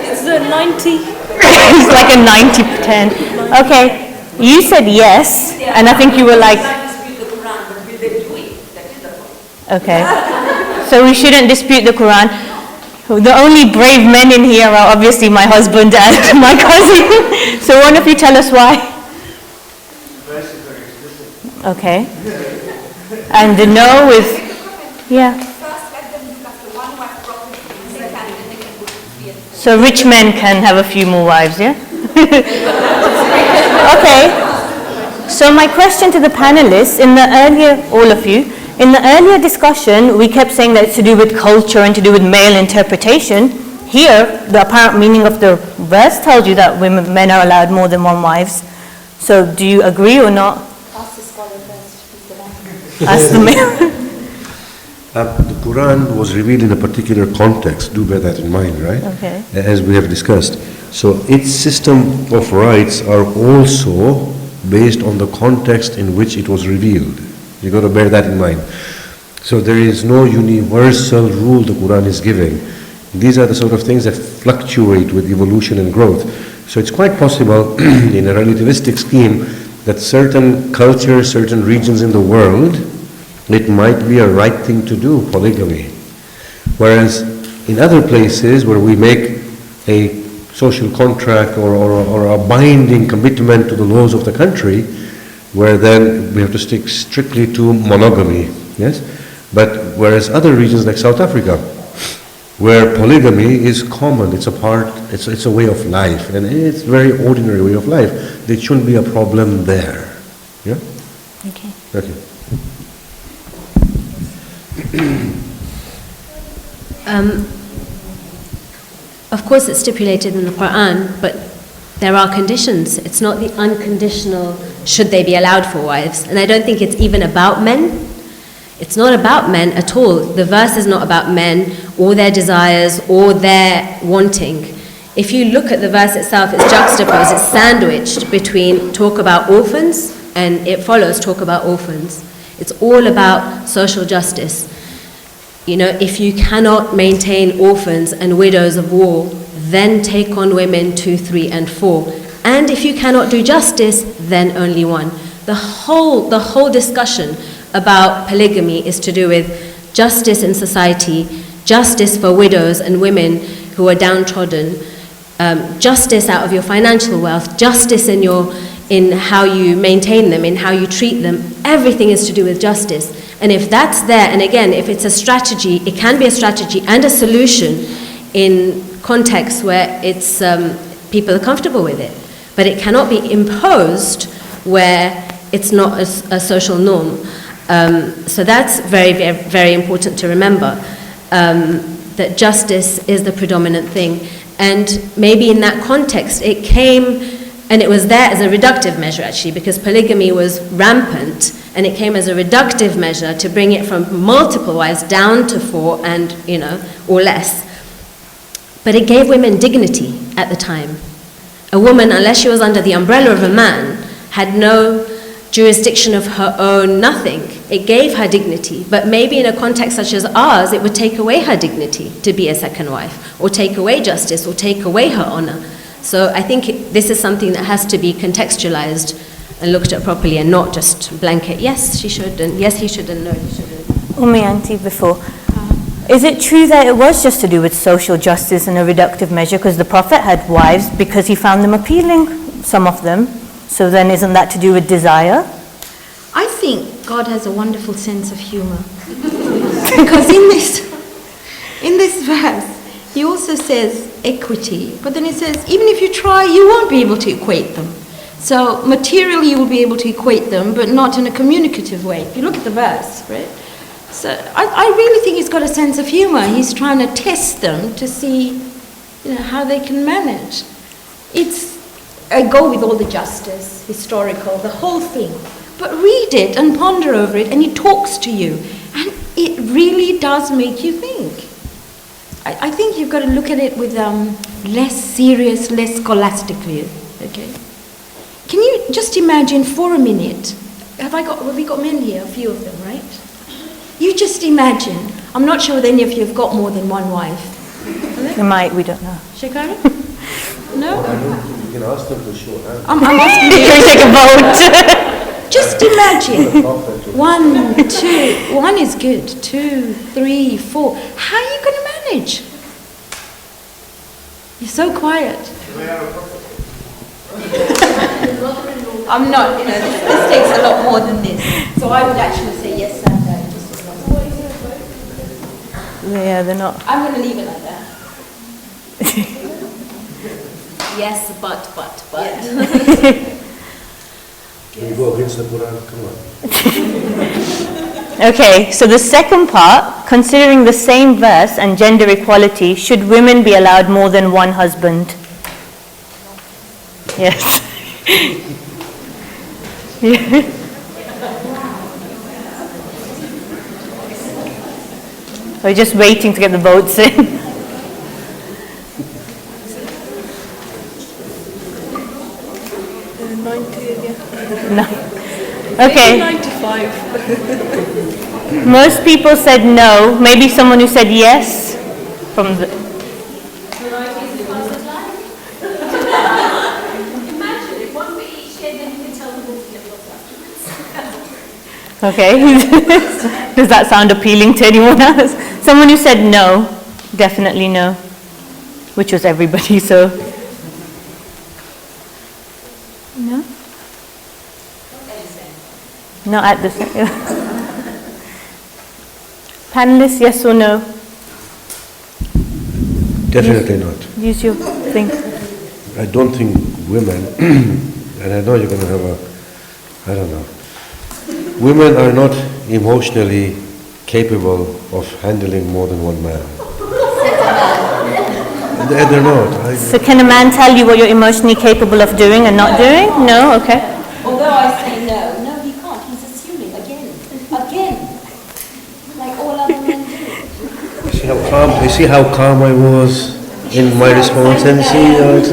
Speaker 1: It's the 90.
Speaker 11: It's like a 90-10. Okay. You said yes, and I think you were like... Okay. So we shouldn't dispute the Quran. The only brave men in here are obviously my husband and my cousin. So one of you tell us why. Okay. And the no is, yeah. So rich men can have a few more wives, yeah? Okay. So my question to the panelists, in the earlier, all of you, in the earlier discussion, we kept saying that it's to do with culture and to do with male interpretation. Here, the apparent meaning of the verse tells you that men are allowed more than 1 wives. So do you agree or not?
Speaker 1: Ask the scholar first.
Speaker 11: Ask the male.
Speaker 3: The Quran was revealed in a particular context, do bear that in mind, right?
Speaker 11: Okay.
Speaker 3: As we have discussed. So its system of rights are also based on the context in which it was revealed. You've got to bear that in mind. So there is no universal rule the Quran is giving. These are the sort of things that fluctuate with evolution and growth. So it's quite possible in a relativistic scheme that certain cultures, certain regions in the world, it might be a right thing to do, polygamy. Whereas in other places where we make a social contract or a binding commitment to the laws of the country, where then we have to stick strictly to monogamy, yes? But whereas other regions like South Africa, where polygamy is common, it's a way of life, and it's a very ordinary way of life, there shouldn't be a problem there. Yeah?
Speaker 11: Okay.
Speaker 3: Okay.
Speaker 4: Of course it's stipulated in the Quran, but there are conditions. It's not the unconditional should they be allowed for wives. And I don't think it's even about men. It's not about men at all. The verse is not about men or their desires or their wanting. If you look at the verse itself, it's juxtaposed, it's sandwiched between talk about orphans and it follows talk about orphans. It's all about social justice. You know, if you cannot maintain orphans and widows of war, then take on women 2, 3, and 4. And if you cannot do justice, then only one. The whole discussion about polygamy is to do with justice in society, justice for widows and women who are downtrodden, justice out of your financial wealth, justice in how you maintain them, in how you treat them. Everything is to do with justice. And if that's there, and again, if it's a strategy, it can be a strategy and a solution in contexts where it's people are comfortable with it. But it cannot be imposed where it's not a social norm. So that's very, very, very important to remember, that justice is the predominant thing. And maybe in that context, it came, and it was there as a reductive measure actually, because polygamy was rampant, and it came as a reductive measure to bring it from multiple wives down to 4 and, or less. But it gave women dignity at the time. A woman, unless she was under the umbrella of a man, had no jurisdiction of her own, nothing. It gave her dignity. But maybe in a context such as ours, it would take away her dignity to be a second wife, or take away justice, or take away her honor. So I think this is something that has to be contextualized and looked at properly, and not just blanket, yes, she should, and yes, he should, and no, he shouldn't.
Speaker 11: Auntie, before. Is it true that it was just to do with social justice and a reductive measure because the Prophet had wives because he found them appealing, some of them? So then isn't that to do with desire?
Speaker 2: I think God has a wonderful sense of humor. Because in this verse, he also says equity, but then he says, even if you try, you won't be able to equate them. So materially you will be able to equate them, but not in a communicative way. If you look at the verse, right? So I really think he's got a sense of humor. He's trying to test them to see, how they can manage. I go with all the justice, historical, the whole thing. But read it and ponder over it, and he talks to you. And it really does make you think. I think you've got to look at it with less serious, less scholastic view, okay? Can you just imagine for a minute, have we got men here, a few of them, right? You just imagine, I'm not sure that any of you have got more than one wife.
Speaker 11: They might, we don't know.
Speaker 2: Shaykh Arif? No?
Speaker 3: You can ask them for sure.
Speaker 2: I'm asking you.
Speaker 11: Can we take a vote?
Speaker 2: Just imagine. 1, 2, 1 is good. 2, 3, 4. How are you going to manage? You're so quiet. I'm not, this takes a lot more than this. So I would actually say yes and no.
Speaker 11: Yeah, they're not.
Speaker 2: I'm going to leave it like that. Yes, but.
Speaker 3: Can you go against the Quran? Come on.
Speaker 11: Okay, so the second part, considering the same verse and gender equality, should women be allowed more than one husband? Yes. We're just waiting to get the votes in. Okay.
Speaker 7: 95.
Speaker 11: Most people said no. Maybe someone who said yes from the...
Speaker 9: Imagine if one for each day, then you can tell them all to get lost afterwards.
Speaker 11: Okay. Does that sound appealing to anyone else? Someone who said no, definitely no, which was everybody, so... No? Not at the same. Panelists, yes or no?
Speaker 3: Definitely not.
Speaker 11: Use your thing.
Speaker 3: I don't think women, and I know you're going to have a, I don't know. Women are not emotionally capable of handling more than one man. They're not.
Speaker 11: So can a man tell you what you're emotionally capable of doing and not doing? No? Okay.
Speaker 13: Although I say no, he can't. He's assuming again. Like all other men do.
Speaker 3: You see how calm I was in my response, and see how it's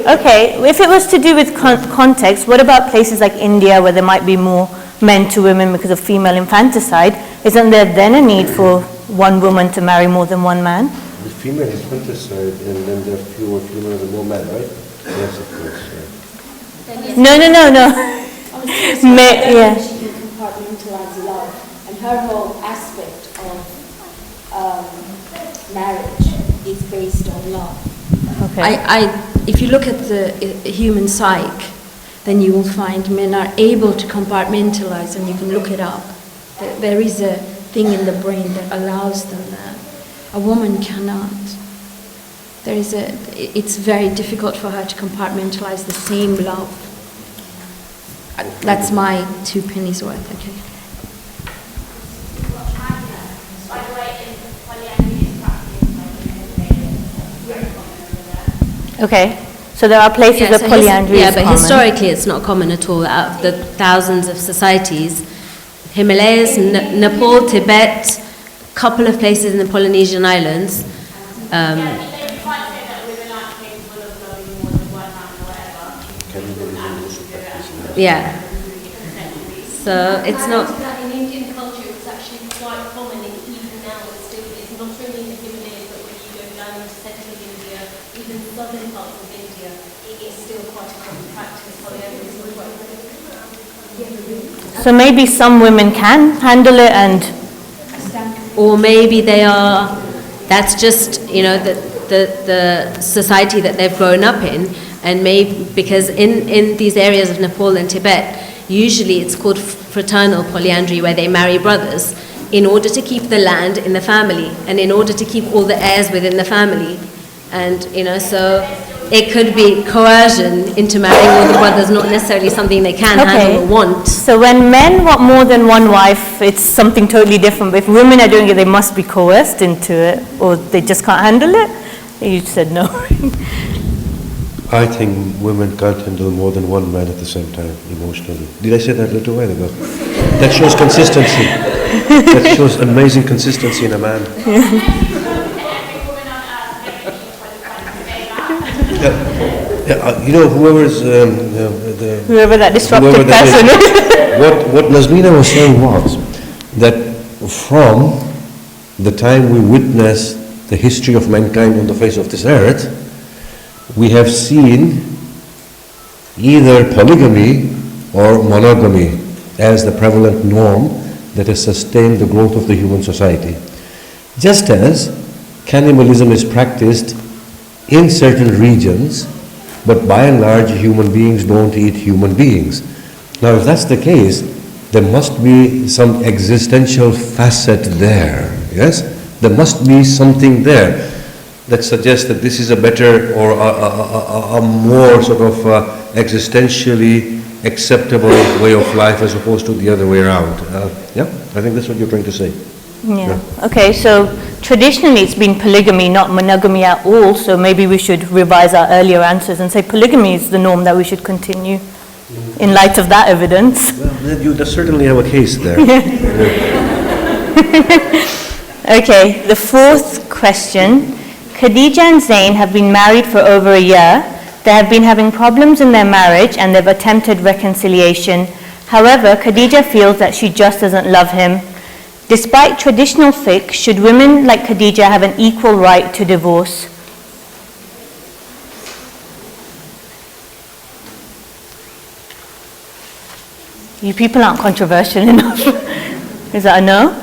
Speaker 11: Okay, if it was to do with context, what about places like India where there might be more men to women because of female infanticide? Isn't there then a need for one woman to marry more than one man?
Speaker 3: The female infanticide, and then there are fewer females and more men, right? Yes, of course.
Speaker 11: No.
Speaker 13: Yeah. She can compartmentalize love, and her whole aspect of marriage is based on love.
Speaker 11: Okay.
Speaker 2: If you look at the human psyche, then you will find men are able to compartmentalize, and you can look it up. There is a thing in the brain that allows them that. A woman cannot. It's very difficult for her to compartmentalize the same love. That's my 2 pennies worth, okay.
Speaker 11: Okay, so there are places where polyandry is
Speaker 4: but
Speaker 11: common.
Speaker 4: Historically it's not common at all. Out of the thousands of societies, Himalayas, Nepal, Tibet, couple of places in the Polynesian islands. Yeah. So it's not.
Speaker 9: In Indian culture, it's actually quite common, and even now it still is, not only in the Himalayas, but when you go down into central India, even southern parts of India, it is still quite a common practice.
Speaker 11: So maybe some women can handle it, and
Speaker 4: Or maybe that's just, the society that they've grown up in, and maybe because in these areas of Nepal and Tibet, usually it's called fraternal polyandry, where they marry brothers in order to keep the land in the family and in order to keep all the heirs within the family. And, so it could be coercion into marrying all the brothers, not necessarily something they can handle or want.
Speaker 11: So when men want more than one wife, it's something totally different. But if women are doing it, they must be coerced into it, or they just can't handle it. You said no.
Speaker 3: I think women can't handle more than one man at the same time, emotionally. Did I say that a little while ago? That shows consistency. That shows amazing consistency in a man.
Speaker 11: Whoever that disruptive person is.
Speaker 3: What Nazmina was saying was that from the time we witness the history of mankind on the face of this earth, we have seen either polygamy or monogamy as the prevalent norm that has sustained the growth of the human society. Just as cannibalism is practiced in certain regions, but by and large human beings don't eat human beings. Now if that's the case, there must be some existential facet there, yes? There must be something there that suggests that this is a better or a more sort of existentially acceptable way of life as opposed to the other way around. Yeah, I think that's what you're trying to say.
Speaker 11: Yeah. Okay, so traditionally it's been polygamy, not monogamy at all, so maybe we should revise our earlier answers and say polygamy is the norm that we should continue in light of that evidence.
Speaker 3: Well, then you certainly have a case there.
Speaker 11: Okay, the fourth question. Khadija and Zain have been married for over a year. they have been having problems in their marriage and they've attempted reconciliation. However, Khadija feels that she just doesn't love him. Despite traditional fiqh, should women like Khadija have an equal right to divorce? You people aren't controversial enough. Is that a no?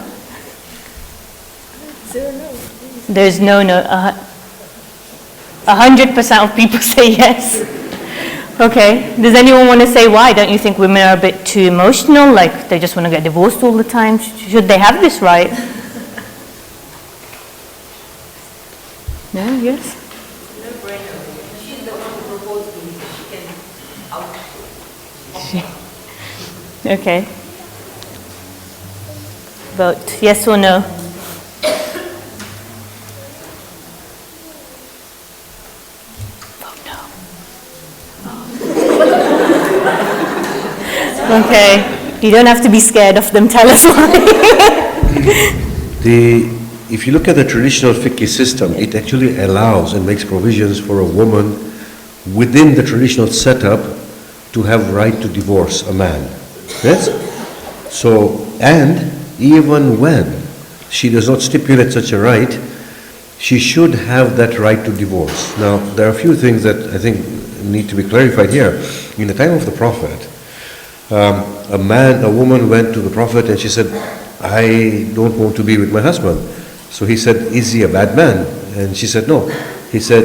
Speaker 11: There's no. 100% of people say yes. Okay. Does anyone want to say why? Don't you think women are a bit too emotional? Like they just want to get divorced all the time? Should they have this right? No? Yes?
Speaker 14: No brainer. She's the one who proposed to me. She can out.
Speaker 11: Okay. Vote yes or no. Okay, you don't have to be scared of them, tell us why.
Speaker 3: If you look at the traditional fiqh system, it actually allows and makes provisions for a woman within the traditional setup to have right to divorce a man. Yes? So, and even when she does not stipulate such a right, she should have that right to divorce. Now, there are a few things that I think need to be clarified here. In the time of the Prophet, a woman went to the Prophet and she said, I don't want to be with my husband. So he said, is he a bad man? And she said, no. He said,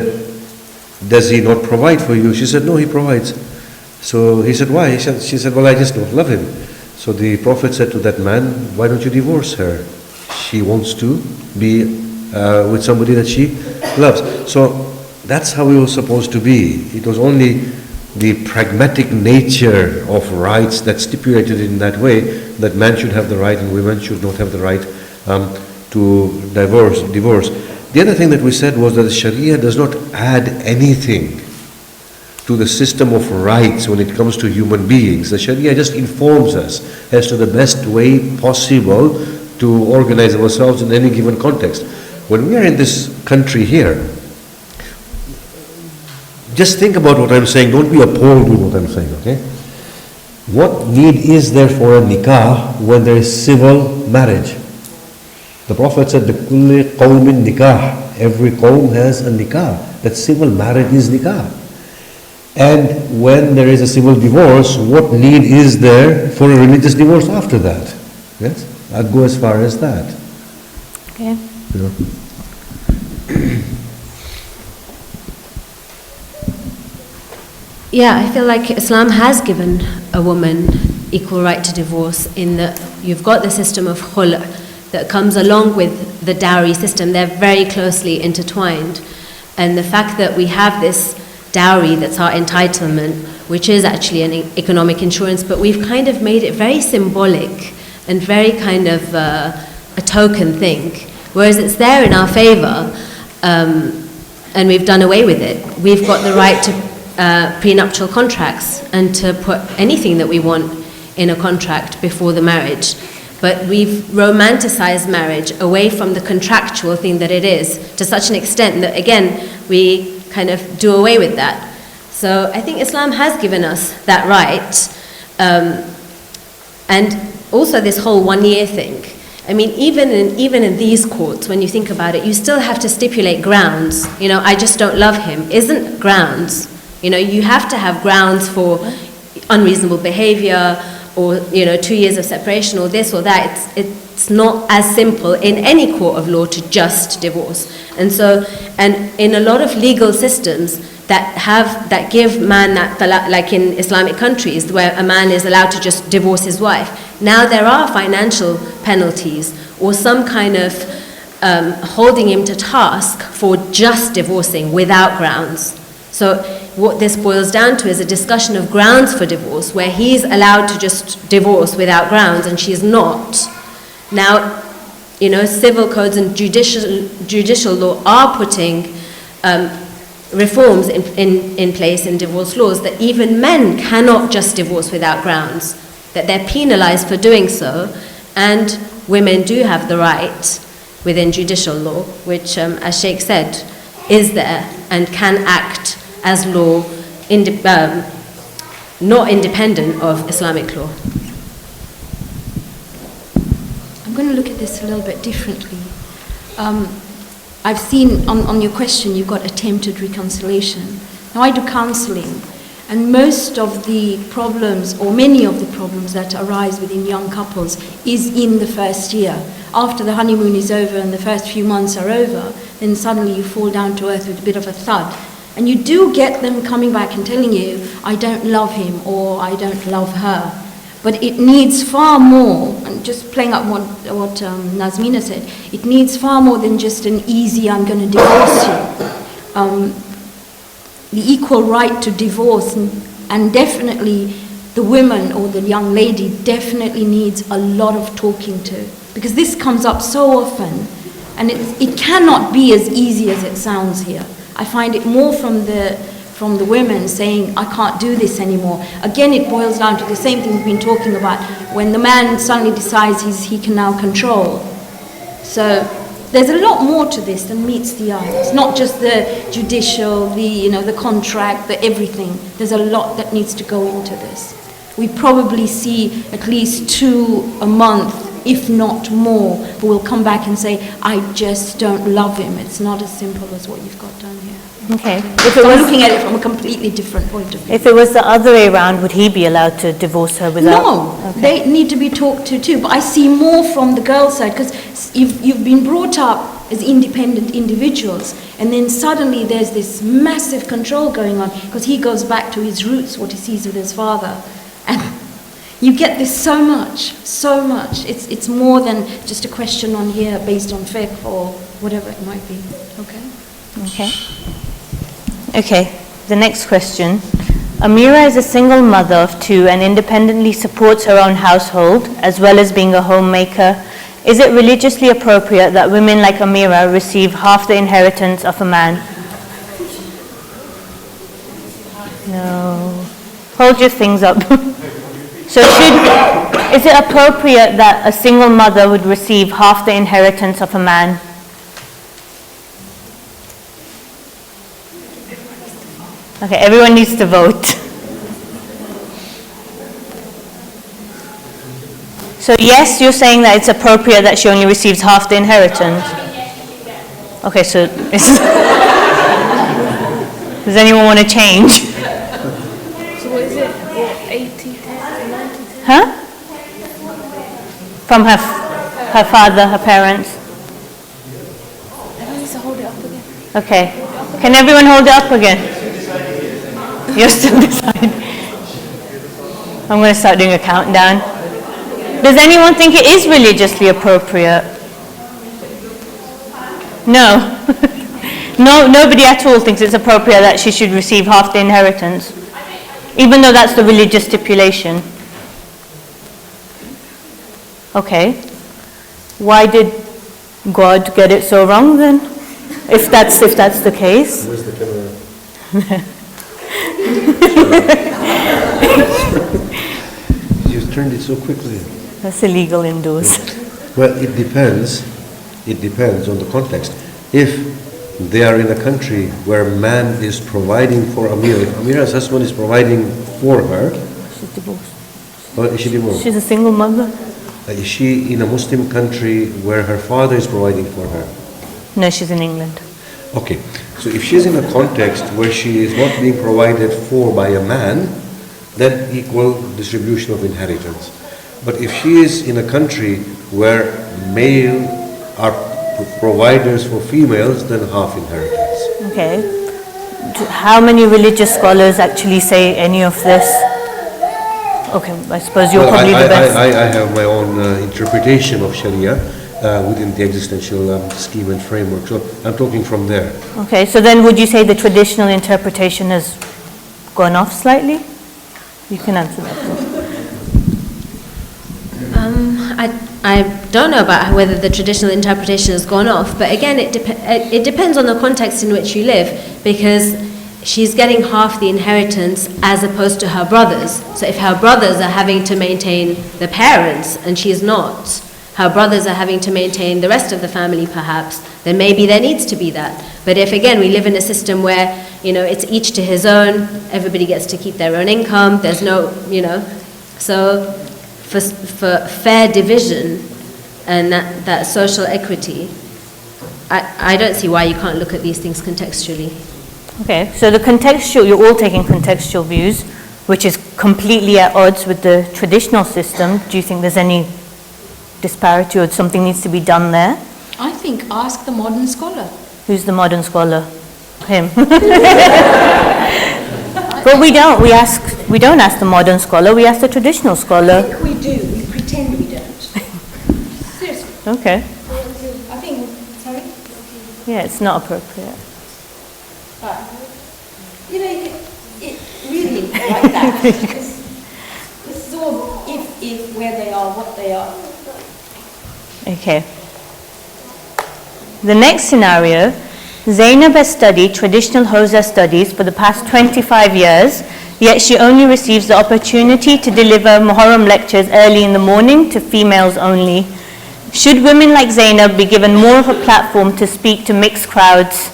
Speaker 3: does he not provide for you? She said, no, he provides. So he said, why? She said, well, I just don't love him. So the Prophet said to that man, why don't you divorce her? She wants to be with somebody that she loves. So that's how it was supposed to be. It was only the pragmatic nature of rights that stipulated in that way that man should have the right and women should not have the right to divorce. The other thing that we said was that the Sharia does not add anything to the system of rights when it comes to human beings. The Sharia just informs us as to the best way possible to organize ourselves in any given context. When we are in this country here, just think about what I'm saying. Don't be appalled with what I'm saying, okay? What need is there for a nikah when there is civil marriage? The Prophet said, "Kulli qawmin nikah." Every qawm has a nikah. That civil marriage is nikah. And when there is a civil divorce, what need is there for a religious divorce after that? Yes? I'd go as far as that.
Speaker 11: Okay.
Speaker 3: Yeah.
Speaker 4: Yeah, I feel like Islam has given a woman equal right to divorce in that you've got the system of khul' that comes along with the dowry system. They're very closely intertwined. And the fact that we have this dowry that's our entitlement, which is actually an economic insurance, but we've kind of made it very symbolic and very kind of a token thing, whereas it's there in our favor, and we've done away with it. We've got the right to prenuptial contracts and to put anything that we want in a contract before the marriage. But we've romanticized marriage away from the contractual thing that it is to such an extent that, again, we kind of do away with that. So I think Islam has given us that right. And also this whole 1 year thing. I mean, even in these courts, when you think about it, you still have to stipulate grounds. You know, I just don't love him isn't grounds. You know, you have to have grounds for unreasonable behavior or, 2 years of separation or this or that. It's not as simple in any court of law to just divorce. And so, and in a lot of legal systems that give man that talaq, like in Islamic countries where a man is allowed to just divorce his wife, now there are financial penalties or some kind of holding him to task for just divorcing without grounds. So what this boils down to is a discussion of grounds for divorce, where he's allowed to just divorce without grounds and she's not. Now, civil codes and judicial law are putting reforms in place in divorce laws that even men cannot just divorce without grounds, that they're penalized for doing so, and women do have the right within judicial law, which, as Shaykh said, is there and can act as law not independent of Islamic law.
Speaker 2: I'm going to look at this a little bit differently. I've seen on your question you've got attempted reconciliation. Now I do counseling, and most of the problems, or many of the problems that arise within young couples is in the first year. After the honeymoon is over and the first few months are over, then suddenly you fall down to earth with a bit of a thud. And you do get them coming back and telling you, I don't love him or I don't love her. But it needs far more, and just playing up what Nazmina said, it needs far more than just an easy, I'm going to divorce you. The equal right to divorce, and definitely the woman or the young lady definitely needs a lot of talking to, because this comes up so often, and it cannot be as easy as it sounds here. I find it more from the women saying, I can't do this anymore. Again, it boils down to the same thing we've been talking about, when the man suddenly decides he can now control. So there's a lot more to this than meets the eye. It's not just the judicial, the contract, the everything. There's a lot that needs to go into this. We probably see at least 2 a month, if not more, who will come back and say, I just don't love him. It's not as simple as what you've got down here.
Speaker 11: Okay.
Speaker 2: If it was looking at it from a completely different point of view.
Speaker 11: If it was the other way around, would he be allowed to divorce her without?
Speaker 2: No,
Speaker 11: okay.
Speaker 2: They need to be talked to too. But I see more from the girl side, because you've been brought up as independent individuals, and then suddenly there's this massive control going on, because he goes back to his roots, what he sees with his father. And you get this so much. It's more than just a question on here based on fiqh or whatever it might be.
Speaker 11: Okay, the next question. Amira is a single mother of 2 and independently supports her own household as well as being a homemaker. Is it religiously appropriate that women like Amira receive half the inheritance of a man? No. Hold your things up. So is it appropriate that a single mother would receive half the inheritance of a man? Okay, everyone needs to vote. So yes, you're saying that it's appropriate that she only receives half the inheritance? Okay, so does anyone want to change?
Speaker 1: So what is it? 80-10, 90-10?
Speaker 11: Huh? From her father, her parents?
Speaker 1: Everyone needs to hold it up again.
Speaker 11: Okay. Can everyone hold it up again? You're still deciding. I'm going to start doing a countdown. Does anyone think it is religiously appropriate? No. No, nobody at all thinks it's appropriate that she should receive half the inheritance, even though that's the religious stipulation. Okay. Why did God get it so wrong then? If that's the case.
Speaker 3: Where's the camera? You've turned it so quickly.
Speaker 11: That's illegal indoors.
Speaker 3: Well, it depends on the context. If they are in a country where man is providing for Amira, if Amira's husband is providing for her.
Speaker 11: She's divorced.
Speaker 3: Or is she divorced?
Speaker 11: She's a single mother.
Speaker 3: Is she in a Muslim country where her father is providing for her?
Speaker 11: No, she's in England.
Speaker 3: Okay, so if she's in a context where she is not being provided for by a man, then equal distribution of inheritance. But if she is in a country where male are providers for females, then half inheritance.
Speaker 11: Okay. How many religious scholars actually say any of this? Okay, I suppose you're probably the best.
Speaker 3: I have my own interpretation of Sharia within the existential scheme and framework. So I'm talking from there.
Speaker 11: Okay, so then would you say the traditional interpretation has gone off slightly? You can answer that.
Speaker 4: I don't know about whether the traditional interpretation has gone off, but again, it depends on the context in which you live, because she's getting half the inheritance as opposed to her brothers. So if her brothers are having to maintain the parents and she's not, how brothers are having to maintain the rest of the family perhaps, then maybe there needs to be that. But if again we live in a system where, you know, it's each to his own, everybody gets to keep their own income, there's no, you know, so for fair division and that social equity, I don't see why you can't look at these things contextually.
Speaker 11: Okay, so the contextual, you're all taking contextual views, which is completely at odds with the traditional system. Do you think there's any disparity or something needs to be done there?
Speaker 2: I think ask the modern scholar.
Speaker 11: Who's the modern scholar? Him. But we don't ask the modern scholar, we ask the traditional scholar.
Speaker 13: I think we do, we pretend we don't. Seriously.
Speaker 11: Okay.
Speaker 13: I think, sorry?
Speaker 11: Yeah, it's not appropriate.
Speaker 13: But, you know, it really like that. This is all if, where they are, what they are.
Speaker 11: Okay. The next scenario, Zainab has studied traditional Hausa studies for the past 25 years, yet she only receives the opportunity to deliver Muharram lectures early in the morning to females only. Should women like Zainab be given more of a platform to speak to mixed crowds?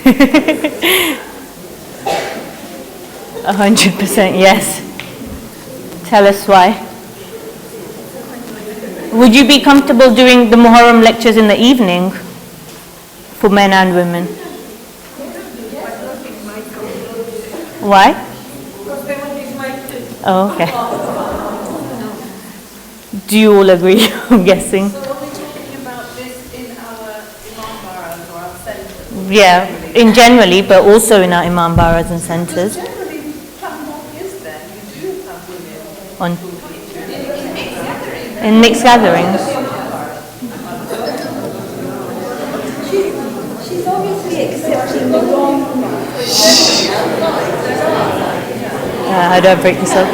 Speaker 11: 100% yes. Tell us why. Would you be comfortable doing the Muharram lectures in the evening for men and women? Why? Oh, okay. Do you all agree? I'm guessing.
Speaker 14: So are we talking about this in our Imam Baras or our centres?
Speaker 11: Yeah, in generally, but also in our Imam Baras and centres.
Speaker 14: Generally, platform is there. You do have women
Speaker 11: On
Speaker 14: in
Speaker 11: in mixed
Speaker 14: mixed gatherings.
Speaker 11: gatherings.
Speaker 13: She's obviously accepting the wrong.
Speaker 11: How do I break this up?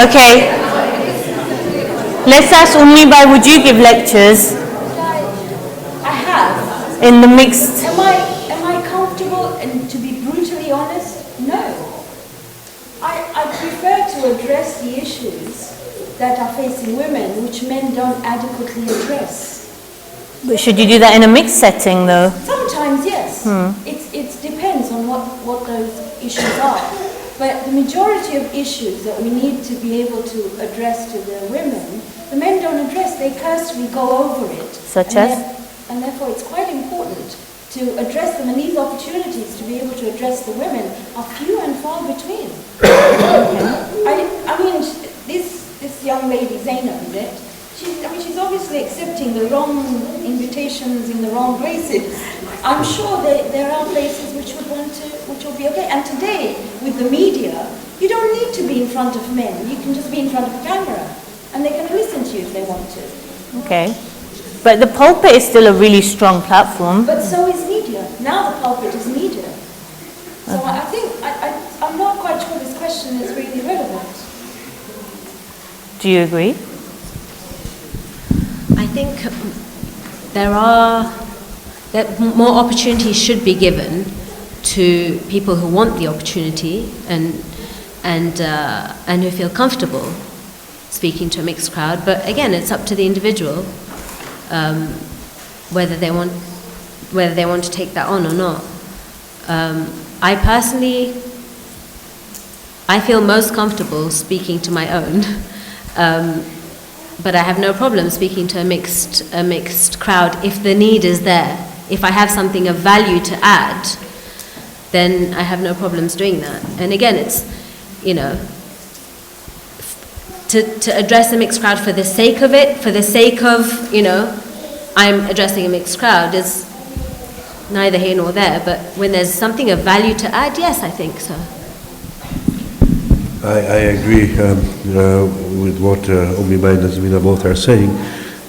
Speaker 11: Okay. Let's ask Ummulbanin, would you give lectures
Speaker 13: I have.
Speaker 11: in the mixed?
Speaker 13: Am I comfortable? And to be brutally honest, no. I prefer to address the issues that are facing women, which men don't adequately address.
Speaker 11: But should you do that in a mixed setting, though?
Speaker 13: Sometimes, yes. It depends on what those issues are. But the majority of issues that we need to be able to address to the women, the men don't address, they cursory go over it.
Speaker 11: Such as?
Speaker 13: And therefore it's quite important to address them, and these opportunities to be able to address the women are few and far between. I mean, this young lady, Zainab, is it? She's obviously accepting the wrong invitations in the wrong places. I'm sure there are places which will be okay. And today, with the media, you don't need to be in front of men. You can just be in front of a camera, and they can listen to you if they want to.
Speaker 11: Okay. But the pulpit is still a really strong platform.
Speaker 13: But so is media. Now the pulpit is media. So I think, I'm not quite sure this question is really relevant.
Speaker 11: Do you agree?
Speaker 4: I think that more opportunities should be given to people who want the opportunity and who feel comfortable speaking to a mixed crowd. But again, it's up to the individual whether they want to take that on or not. I personally, I feel most comfortable speaking to my own. But I have no problem speaking to a mixed crowd if the need is there. If I have something of value to add, then I have no problems doing that. And again, it's, you know, to address a mixed crowd for the sake of it, for the sake of, you know, I'm addressing a mixed crowd is neither here nor there. But when there's something of value to add, yes, I think so.
Speaker 3: I agree with what Ummulbanin and Nazmina both are saying,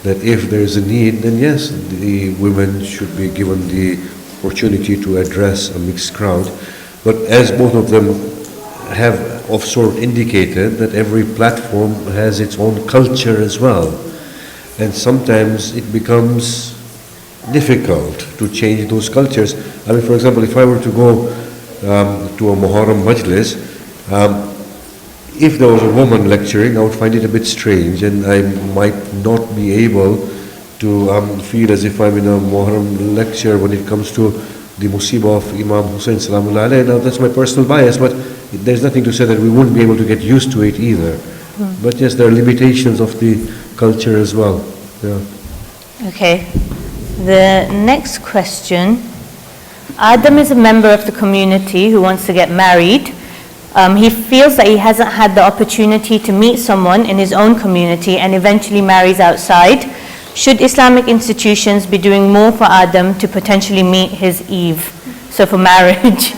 Speaker 3: that if there is a need, then yes, the women should be given the opportunity to address a mixed crowd. But as both of them have of sort indicated, that every platform has its own culture as well. And sometimes it becomes difficult to change those cultures. I mean, for example, if I were to go to a Muharram Majlis, if there was a woman lecturing, I would find it a bit strange, and I might not be able to feel as if I'm in a Muharram lecture when it comes to the musibah of Imam Hussain Salamullah alayhi. Now that's my personal bias, but there's nothing to say that we wouldn't be able to get used to it either. But yes, there are limitations of the culture as well. Yeah.
Speaker 11: Okay. The next question. Adam is a member of the community who wants to get married. He feels that he hasn't had the opportunity to meet someone in his own community and eventually marries outside. Should Islamic institutions be doing more for Adam to potentially meet his Eve? So for marriage.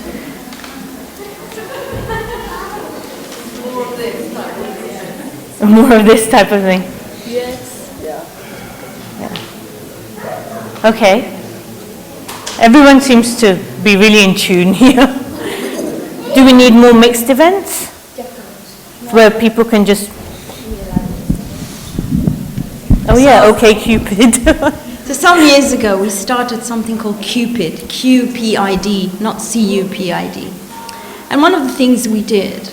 Speaker 11: More of this type of thing.
Speaker 1: Yes.
Speaker 11: Yeah. Okay. Everyone seems to be really in tune here. Do we need more mixed events? Where people can just... Oh yeah, okay, Cupid.
Speaker 2: So some years ago we started something called Cupid, Q-P-I-D, not C-U-P-I-D. And one of the things we did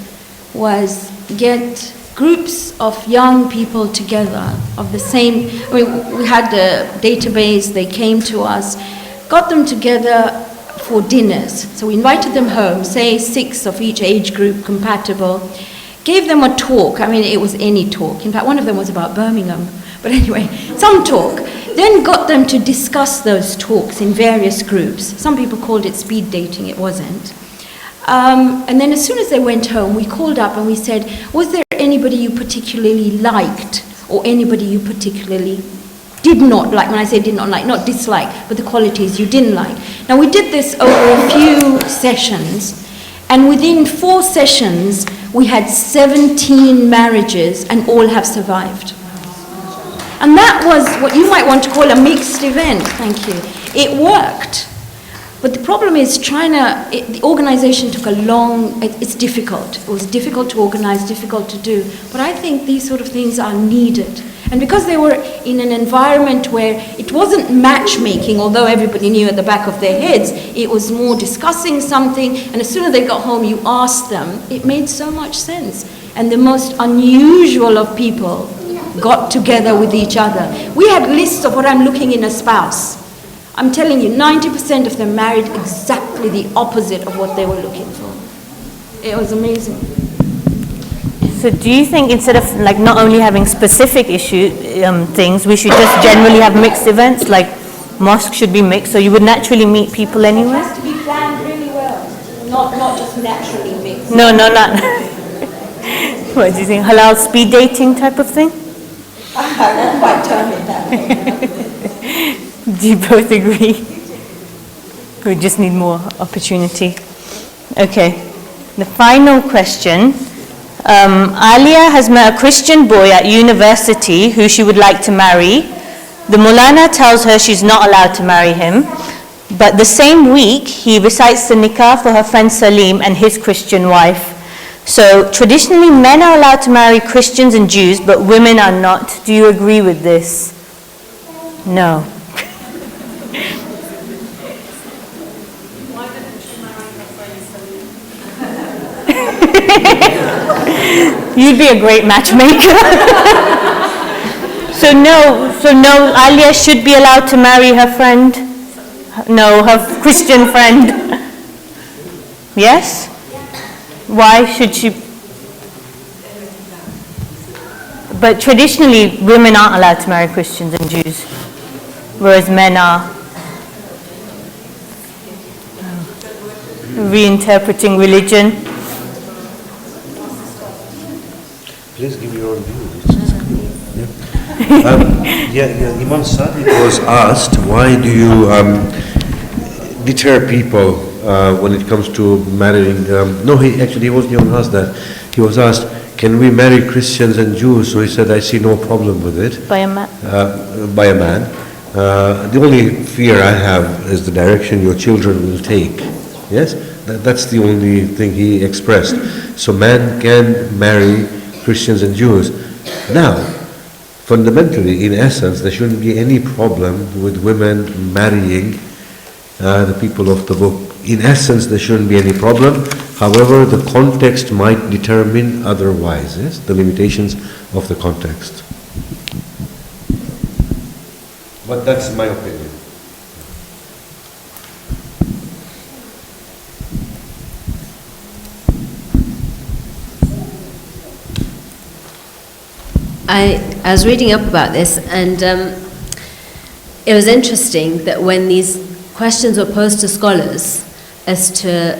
Speaker 2: was get groups of young people together of the same, I mean, we had a database, they came to us, got them together for dinners. So we invited them home, say 6 of each age group compatible, gave them a talk. I mean, it was any talk. In fact, one of them was about Birmingham. But anyway, some talk. Then got them to discuss those talks in various groups. Some people called it speed dating, it wasn't. And then as soon as they went home, we called up and we said, was there anybody you particularly liked or anybody you particularly did not like? When I say did not like, not dislike, but the qualities you didn't like. Now we did this over a few sessions, and within 4 sessions, we had 17 marriages and all have survived. And that was what you might want to call a mixed event, thank you. It worked. But the problem is the organization took a long, it's difficult. It was difficult to organize, difficult to do. But I think these sort of things are needed. And because they were in an environment where it wasn't matchmaking, although everybody knew at the back of their heads, it was more discussing something, and as soon as they got home you asked them, it made so much sense. And the most unusual of people got together with each other. We had lists of what I'm looking in a spouse. I'm telling you, 90% of them married exactly the opposite of what they were looking for. It was amazing.
Speaker 11: So do you think instead of like not only having specific things, we should just generally have mixed events, like mosque should be mixed, so you would naturally meet people anywhere?
Speaker 13: It has to be planned really well, not just naturally mixed.
Speaker 11: No, not. What do you think? Halal speed dating type of thing?
Speaker 13: I won't quite term it that way.
Speaker 11: Do you both agree? We just need more opportunity. Okay. The final question. Alia has met a Christian boy at university who she would like to marry. The Mulana tells her she's not allowed to marry him. But the same week, he recites the nikah for her friend Salim and his Christian wife. So traditionally, men are allowed to marry Christians and Jews, but women are not. Do you agree with this? No.
Speaker 14: Why didn't she marry her friend Salim?
Speaker 11: You'd be a great matchmaker. So no, Alia should be allowed to marry her friend? No, her Christian friend. Yes? Why should she? But traditionally, women aren't allowed to marry Christians and Jews, whereas men are. Reinterpreting religion.
Speaker 3: Please give your own view. Imam Sadiq was asked, why do you deter people when it comes to marrying? He wasn't even asked that. He was asked, can we marry Christians and Jews? So he said, I see no problem with it.
Speaker 11: By a man?
Speaker 3: By a man. The only fear I have is the direction your children will take. Yes? That's the only thing he expressed. So man can marry Christians and Jews. Now, fundamentally, in essence, there shouldn't be any problem with women marrying the people of the book in essence, there shouldn't be any problem. However, the context might determine otherwise, yes? The limitations of the context. But that's my opinion.
Speaker 4: I was reading up about this, and it was interesting that when these questions were posed to scholars as to,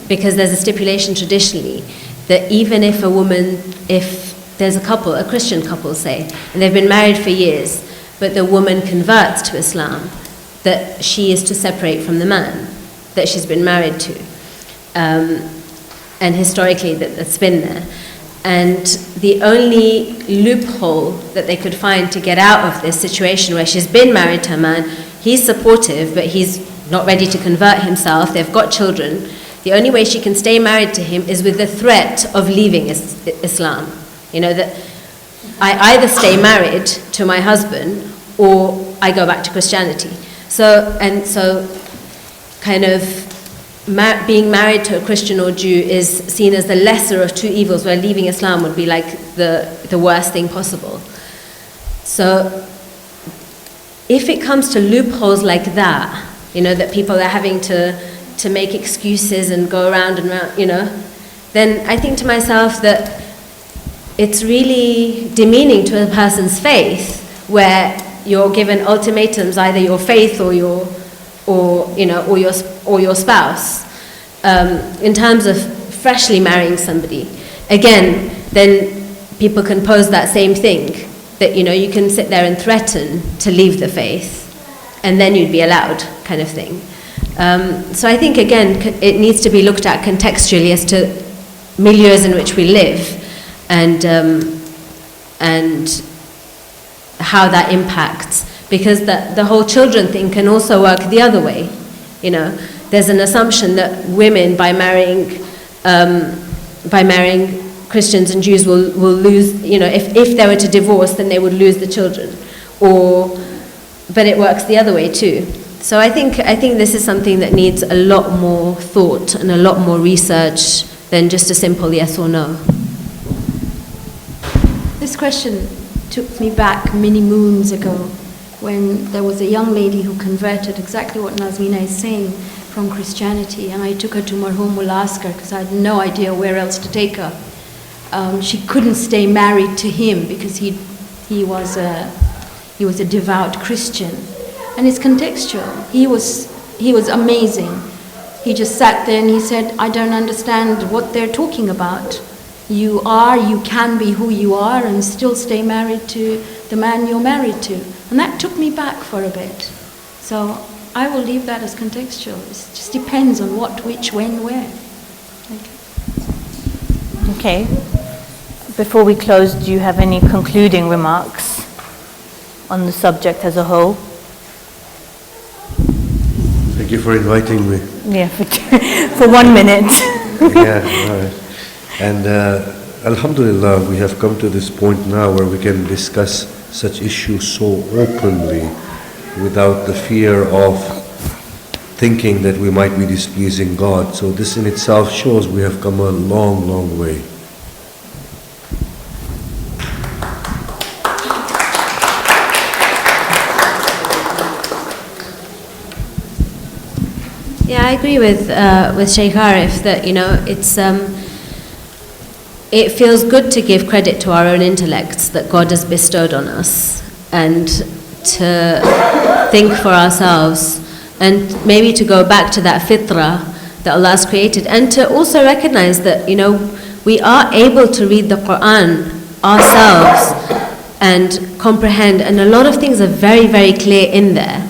Speaker 4: because there's a stipulation traditionally that even if a woman, if there's a couple, a Christian couple say, and they've been married for years, but the woman converts to Islam, that she is to separate from the man that she's been married to. And historically that's been there. And the only loophole that they could find to get out of this situation where she's been married to a man, he's supportive, but he's not ready to convert himself, they've got children, the only way she can stay married to him is with the threat of leaving Islam. You know, that I either stay married to my husband or I go back to Christianity. So kind of being married to a Christian or Jew is seen as the lesser of two evils, where leaving Islam would be like the worst thing possible. So if it comes to loopholes like that, you know, that people are having to make excuses and go around and around, you know, then I think to myself that it's really demeaning to a person's faith where you're given ultimatums, either your faith or your spouse, in terms of freshly marrying somebody. Again, then people can pose that same thing, that, you know, you can sit there and threaten to leave the faith, and then you'd be allowed, kind of thing. So I think, again, it needs to be looked at contextually as to milieus in which we live, and how that impacts. Because the whole children thing can also work the other way. You know, there's an assumption that women, by marrying Christians and Jews, will lose. You know, if they were to divorce, then they would lose the children. But it works the other way too. So I think this is something that needs a lot more thought and a lot more research than just a simple yes or no.
Speaker 2: This question took me back many moons ago, when there was a young lady who converted, exactly what Nazmina is saying, from Christianity, and I took her to Marhum Ul Askar because I had no idea where else to take her. She couldn't stay married to him because he was a devout Christian, and it's contextual. He was amazing. He just sat there and he said, "I don't understand what they're talking about. You can be who you are and still stay married to the man you're married to." And that took me back for a bit. So I will leave that as contextual. It just depends on what, which, when, where.
Speaker 11: Okay. Before we close, do you have any concluding remarks on the subject as a whole?
Speaker 3: Thank you for inviting me.
Speaker 11: Yeah, for 1 minute.
Speaker 3: Yeah, all right. And Alhamdulillah, we have come to this point now where we can discuss such issues so openly without the fear of thinking that we might be displeasing God. So this in itself shows we have come a long, long way.
Speaker 4: Yeah, I agree with Shaykh Arif that, you know, it feels good to give credit to our own intellects that God has bestowed on us, and to think for ourselves, and maybe to go back to that fitrah that Allah has created, and to also recognize that, you know, we are able to read the Quran ourselves and comprehend, and a lot of things are very, very clear in there,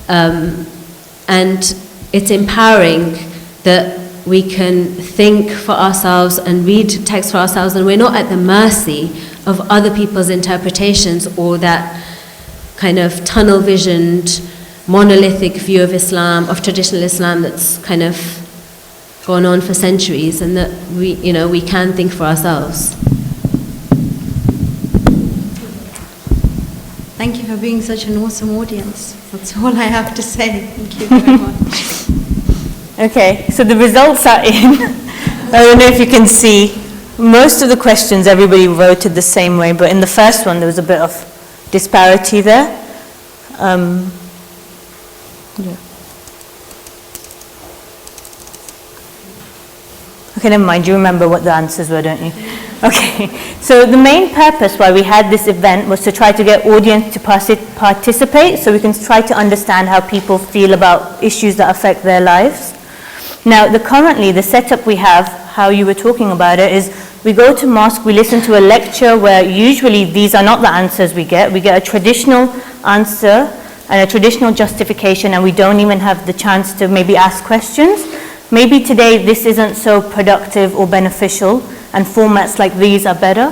Speaker 4: and it's empowering that we can think for ourselves and read text for ourselves, and we're not at the mercy of other people's interpretations or that kind of tunnel-visioned, monolithic view of Islam, of traditional Islam, that's kind of gone on for centuries, and that we can think for ourselves.
Speaker 2: Thank you for being such an awesome audience. That's all I have to say. Thank you very much.
Speaker 11: Okay, so the results are in. I don't know if you can see. Most of the questions everybody voted the same way, but in the first one there was a bit of disparity there. Yeah. Okay, never mind. You remember what the answers were, don't you? Okay. So the main purpose why we had this event was to try to get audience to participate, so we can try to understand how people feel about issues that affect their lives. Now, currently, the setup we have, how you were talking about it, is we go to mosque, we listen to a lecture where usually these are not the answers we get. We get a traditional answer and a traditional justification, and we don't even have the chance to maybe ask questions. Maybe today this isn't so productive or beneficial, and formats like these are better.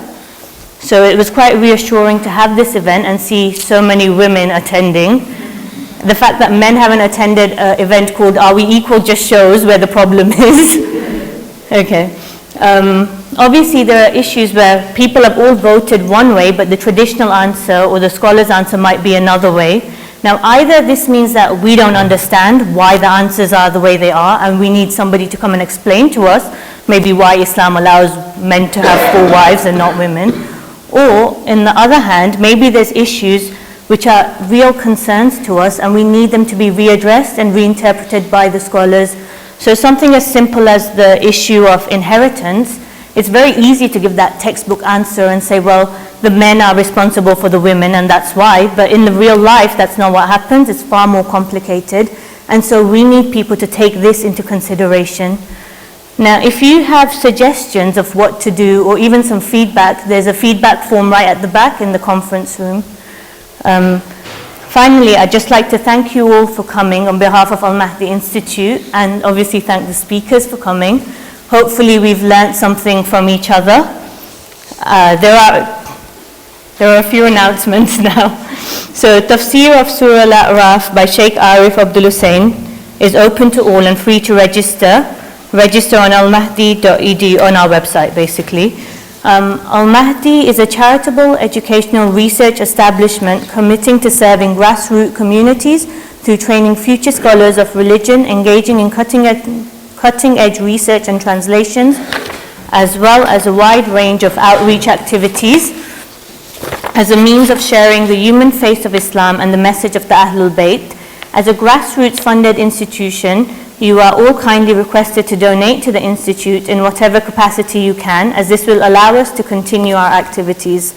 Speaker 11: So it was quite reassuring to have this event and see so many women attending. The fact that men haven't attended an event called Are We Equal just shows where the problem is. Okay. Obviously there are issues where people have all voted one way, but the traditional answer or the scholar's answer might be another way. Now either this means that we don't understand why the answers are the way they are, and we need somebody to come and explain to us maybe why Islam allows men to have 4 wives and not women. Or, in the other hand, maybe there's issues which are real concerns to us and we need them to be readdressed and reinterpreted by the scholars. So something as simple as the issue of inheritance, it's very easy to give that textbook answer and say, well, the men are responsible for the women and that's why, but in the real life that's not what happens. It's far more complicated, and so we need people to take this into consideration. Now, if you have suggestions of what to do or even some feedback, there's a feedback form right at the back in the conference room. Finally, I'd just like to thank you all for coming on behalf of Al-Mahdi Institute, and obviously thank the speakers for coming. Hopefully we've learnt something from each other. There are a few announcements now. So Tafsir of Surah Al-A'raf by Shaykh Arif Abdulhussain is open to all and free to register. Register on almahdi.edu, on our website basically. Al-Mahdi is a charitable educational research establishment committing to serving grassroots communities through training future scholars of religion, engaging in cutting-edge research and translations, as well as a wide range of outreach activities as a means of sharing the human face of Islam and the message of the Ahlul Bayt. As a grassroots funded institution, you are all kindly requested to donate to the Institute in whatever capacity you can, as this will allow us to continue our activities.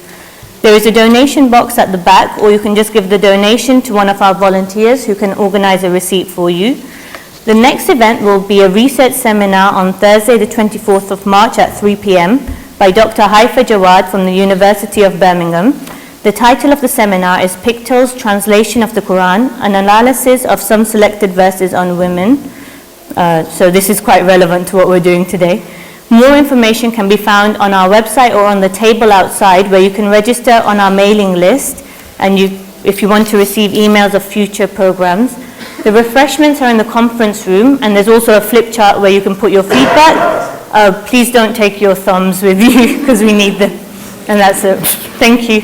Speaker 11: There is a donation box at the back, or you can just give the donation to one of our volunteers who can organize a receipt for you. The next event will be a research seminar on Thursday the 24th of March at 3 p.m. by Dr. Haifa Jawad from the University of Birmingham. The title of the seminar is Picto's Translation of the Quran, an analysis of some selected verses on women. So this is quite relevant to what we're doing today. More information can be found on our website or on the table outside, where you can register on our mailing list, and if you want to receive emails of future programs. The refreshments are in the conference room, and there's also a flip chart where you can put your feedback. Please don't take your thumbs with you because we need them. And that's it. Thank you.